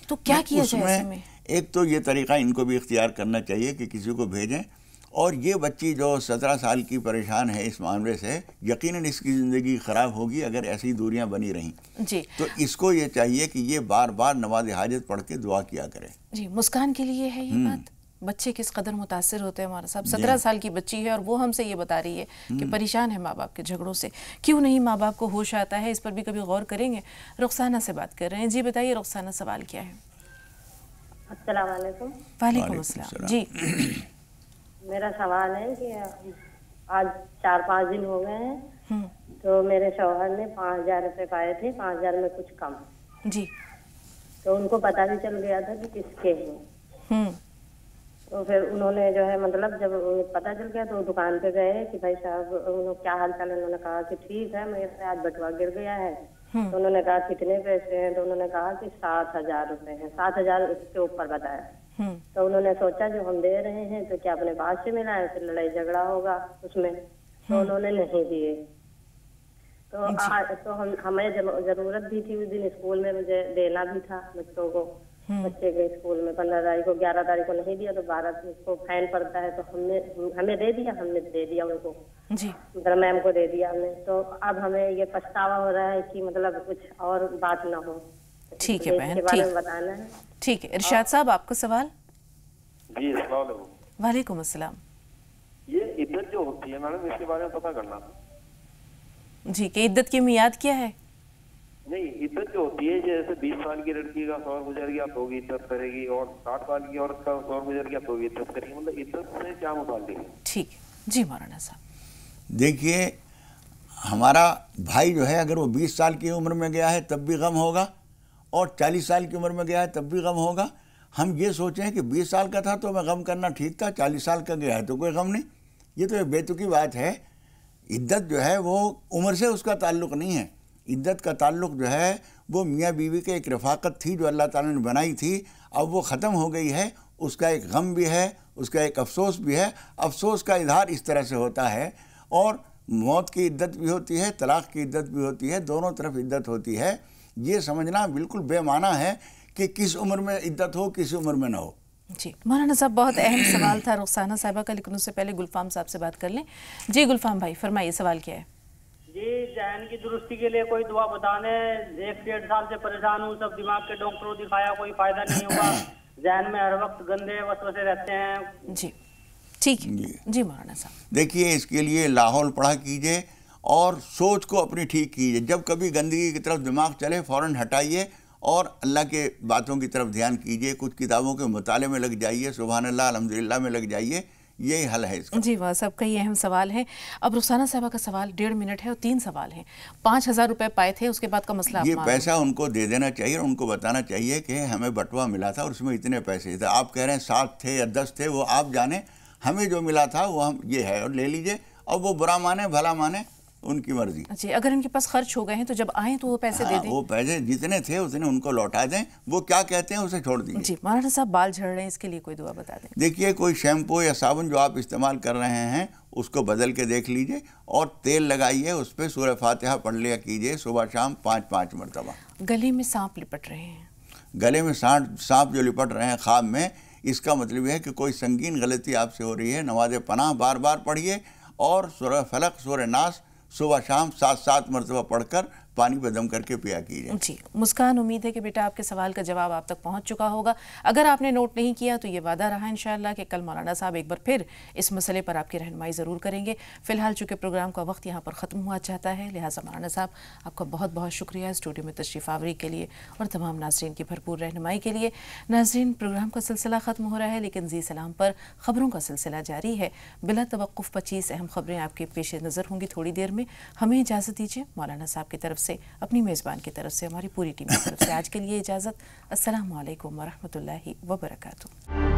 तो क्या किया जाए ऐसे में? एक तो ये तरीक़ा इनको भी इख्तियार करना चाहिए कि किसी को भेजें, और ये बच्ची जो 17 साल की परेशान है इस मामले से, यकीनन इसकी ज़िंदगी ख़राब होगी अगर ऐसी दूरियां बनी रहीं जी। तो इसको ये चाहिए कि ये बार बार नवाज़ हाजत पढ़ के दुआ किया करे। जी, मुस्कान के लिए है ये बात। बच्चे किस कदर मुतासिर होते हैं हमारा साहब। 17 साल की बच्ची है और वो हमसे ये बता रही है कि परेशान है माँ बाप के झगड़ों से। क्यों नहीं माँ बाप को होश आता है, इस पर भी कभी गौर करेंगे। रुखसाना से बात कर रहे हैं। जी बताइए रुखसाना, सवाल क्या है? अस्सलाम वालेकुम। वालेकुम अस्सलाम। जी, मेरा सवाल है कि आज 4-5 दिन हो गए हैं, तो मेरे शौहर ने 5000 रुपये पाए थे, 5000 में कुछ कम जी, तो उनको पता भी चल गया था कि किसके हैं। तो फिर उन्होंने जो है मतलब जब पता चल गया तो दुकान पे गए कि भाई साहब उन्होंने क्या हाल चाल है। उन्होंने कहा कि ठीक है, मेरे आज बटुआ गिर गया है। तो उन्होंने कहा कितने पैसे हैं, तो उन्होंने कहा कि 7000 रुपये हैं। 7000 उसके ऊपर बताया। तो उन्होंने सोचा जो हम दे रहे हैं तो क्या अपने पास से मिला है, फिर लड़ाई झगड़ा होगा उसमें, तो उन्होंने नहीं दिए। तो हमें जरूरत भी थी उस दिन, स्कूल में मुझे देना भी था बच्चों को, बच्चे के स्कूल में 15 तारीख को, 11 तारीख को नहीं दिया तो 12 को फाइन पड़ता है। तो हमें दे दिया, हमने दे दिया उनको जी, मतलब मैम को दे दिया हमने। तो अब हमें ये पछतावा हो रहा है कि मतलब कुछ और बात ना हो। ठीक है बहन, ठीक है। इरशाद साहब, आपका सवाल? जी, अस्सलाम वालेकुम। वालेकुम अस्सलाम। ये इद्दत जो होती है मैडम, इसके बारे में पता करना था जी, कि इद्दत की मियाद क्या है? नहीं, इद्दत जो होती है, जैसे 20 साल की लड़की का शौहर गुजर गया तो भी इद्दत करेगी, और 60 साल की औरत का शौहर गुजर गया तो भी इद्दत करेगी, मतलब इद्दत से क्या मुताल्लिक है? ठीक है जी मौलाना साहब। देखिए, हमारा भाई जो है अगर वो 20 साल की उम्र में गया है तब भी गम होगा, और 40 साल की उम्र में गया है तब भी गम होगा। हम ये सोचें कि 20 साल का था तो मैं गम करना ठीक था, 40 साल का गया है तो कोई गम नहीं, ये तो एक बेतुकी बात है। इद्दत जो है वो उम्र से उसका ताल्लुक़ नहीं है। इद्दत का ताल्लुक़ जो है वो मियाँ बीवी के एक रफ़ाक़त थी जो अल्लाह ताला ने बनाई थी, अब वो ख़त्म हो गई है। उसका एक गम भी है, उसका एक अफसोस भी है। अफसोस का इजहार इस तरह से होता है, और मौत की इद्दत भी होती है, तलाक़ की इद्दत भी होती है, दोनों तरफ इद्दत होती है। ये समझना बिल्कुल बेमाना है कि किस उम्र में इद्दत हो, किस उम्र में ना हो। जी मौलाना साहब, बहुत अहम सवाल था रुखसाना साहिबा का, लेकिन उससे पहले गुलफाम साहब से बात कर लें। जी गुलफाम भाई, फरमाइए, सवाल क्या है? जी, जहन की दुरुस्ती के लिए कोई दुआ बताने। 1-1.5 साल से परेशान हूँ, सब दिमाग के डॉक्टरों दिखाया, कोई फायदा नहीं हुआ। जहन में हर वक्त गंदे वसवसे रहते हैं। जी ठीक है जी मौलाना साहब। देखिए, इसके लिए लाहौल पढ़ा कीजिए और सोच को अपनी ठीक कीजिए। जब कभी गंदगी की तरफ दिमाग चले फ़ौरन हटाइए और अल्लाह के बातों की तरफ ध्यान कीजिए। कुछ किताबों के मुताले में लग जाइए, सुभान अल्लाह अल्हम्दुलिल्लाह में लग जाइए, यही हल है इसका। जी वाह, सबका ये अहम सवाल है। अब रुखसाना साहिबा का सवाल 1.5 मिनट है और 3 सवाल हैं। 5000 रुपये पाए थे, उसके बाद का मसला ये पैसा उनको दे देना चाहिए और उनको बताना चाहिए कि हमें बटवा मिला था और उसमें इतने पैसे थे। आप कह रहे हैं 7 थे या 10 थे, वो आप जाने, हमें जो मिला था वो हम ये है और ले लीजिए। और वो बुरा माने भला माने, उनकी मर्जी। जी, अगर इनके पास खर्च हो गए हैं तो जब आएँ तो वो पैसे दे दें। वो पैसे जितने थे उतने उनको लौटा दें, वो क्या कहते हैं उसे छोड़ दीजिए। जी, मौलाना साहब बाल झड़ रहे हैं, इसके लिए कोई दुआ बता दें। देखिए, कोई शैम्पू या साबुन जो आप इस्तेमाल कर रहे हैं उसको बदल के देख लीजिए और तेल लगाइए, उस पर सूरह फातिहा पढ़ लिया कीजिए सुबह शाम 5-5 मरतबा। गले में सांप लिपट रहे हैं, गले में सांप जो लिपट रहे हैं ख्वाब में, इसका मतलब है कि कोई संगीन गलती आपसे हो रही है। नमाज पनाह बार बार पढ़िए और सूरह फलक सूरह नास सुबह शाम 7-7 मरतबा पढ़कर पानी पे दम करके पिया कीजिए। जी, मुस्कान, उम्मीद है कि बेटा आपके सवाल का जवाब आप तक पहुंच चुका होगा। अगर आपने नोट नहीं किया तो ये वादा रहा इंशाअल्लाह कि कल मौलाना साहब एक बार फिर इस मसले पर आपकी रहनुमाई ज़रूर करेंगे। फ़िलहाल चूँकि प्रोग्राम का वक्त यहाँ पर ख़त्म हुआ चाहता है, लिहाजा मौलाना साहब आपका बहुत बहुत शुक्रिया स्टूडियो में तशरीफ़ आवरी के लिए और तमाम नाज़रीन की भरपूर रहनुमाई के लिए। नाज़रीन, प्रोग्राम का सिलसिला ख़त्म हो रहा है लेकिन ज़ी सलाम पर ख़बरों का सिलसिला जारी है। बिला तवक्कुफ़ 25 अहम ख़बरें आपके पेश नज़र होंगी थोड़ी देर में। हमें इजाज़त दीजिए। मौलाना साहब की तरफ से, अपनी मेज़बान की तरफ से, हमारी पूरी टीम की तरफ से आज के लिए इजाज़त। अस्सलामु अलैकुम व रहमतुल्लाहि व बरकातुहू।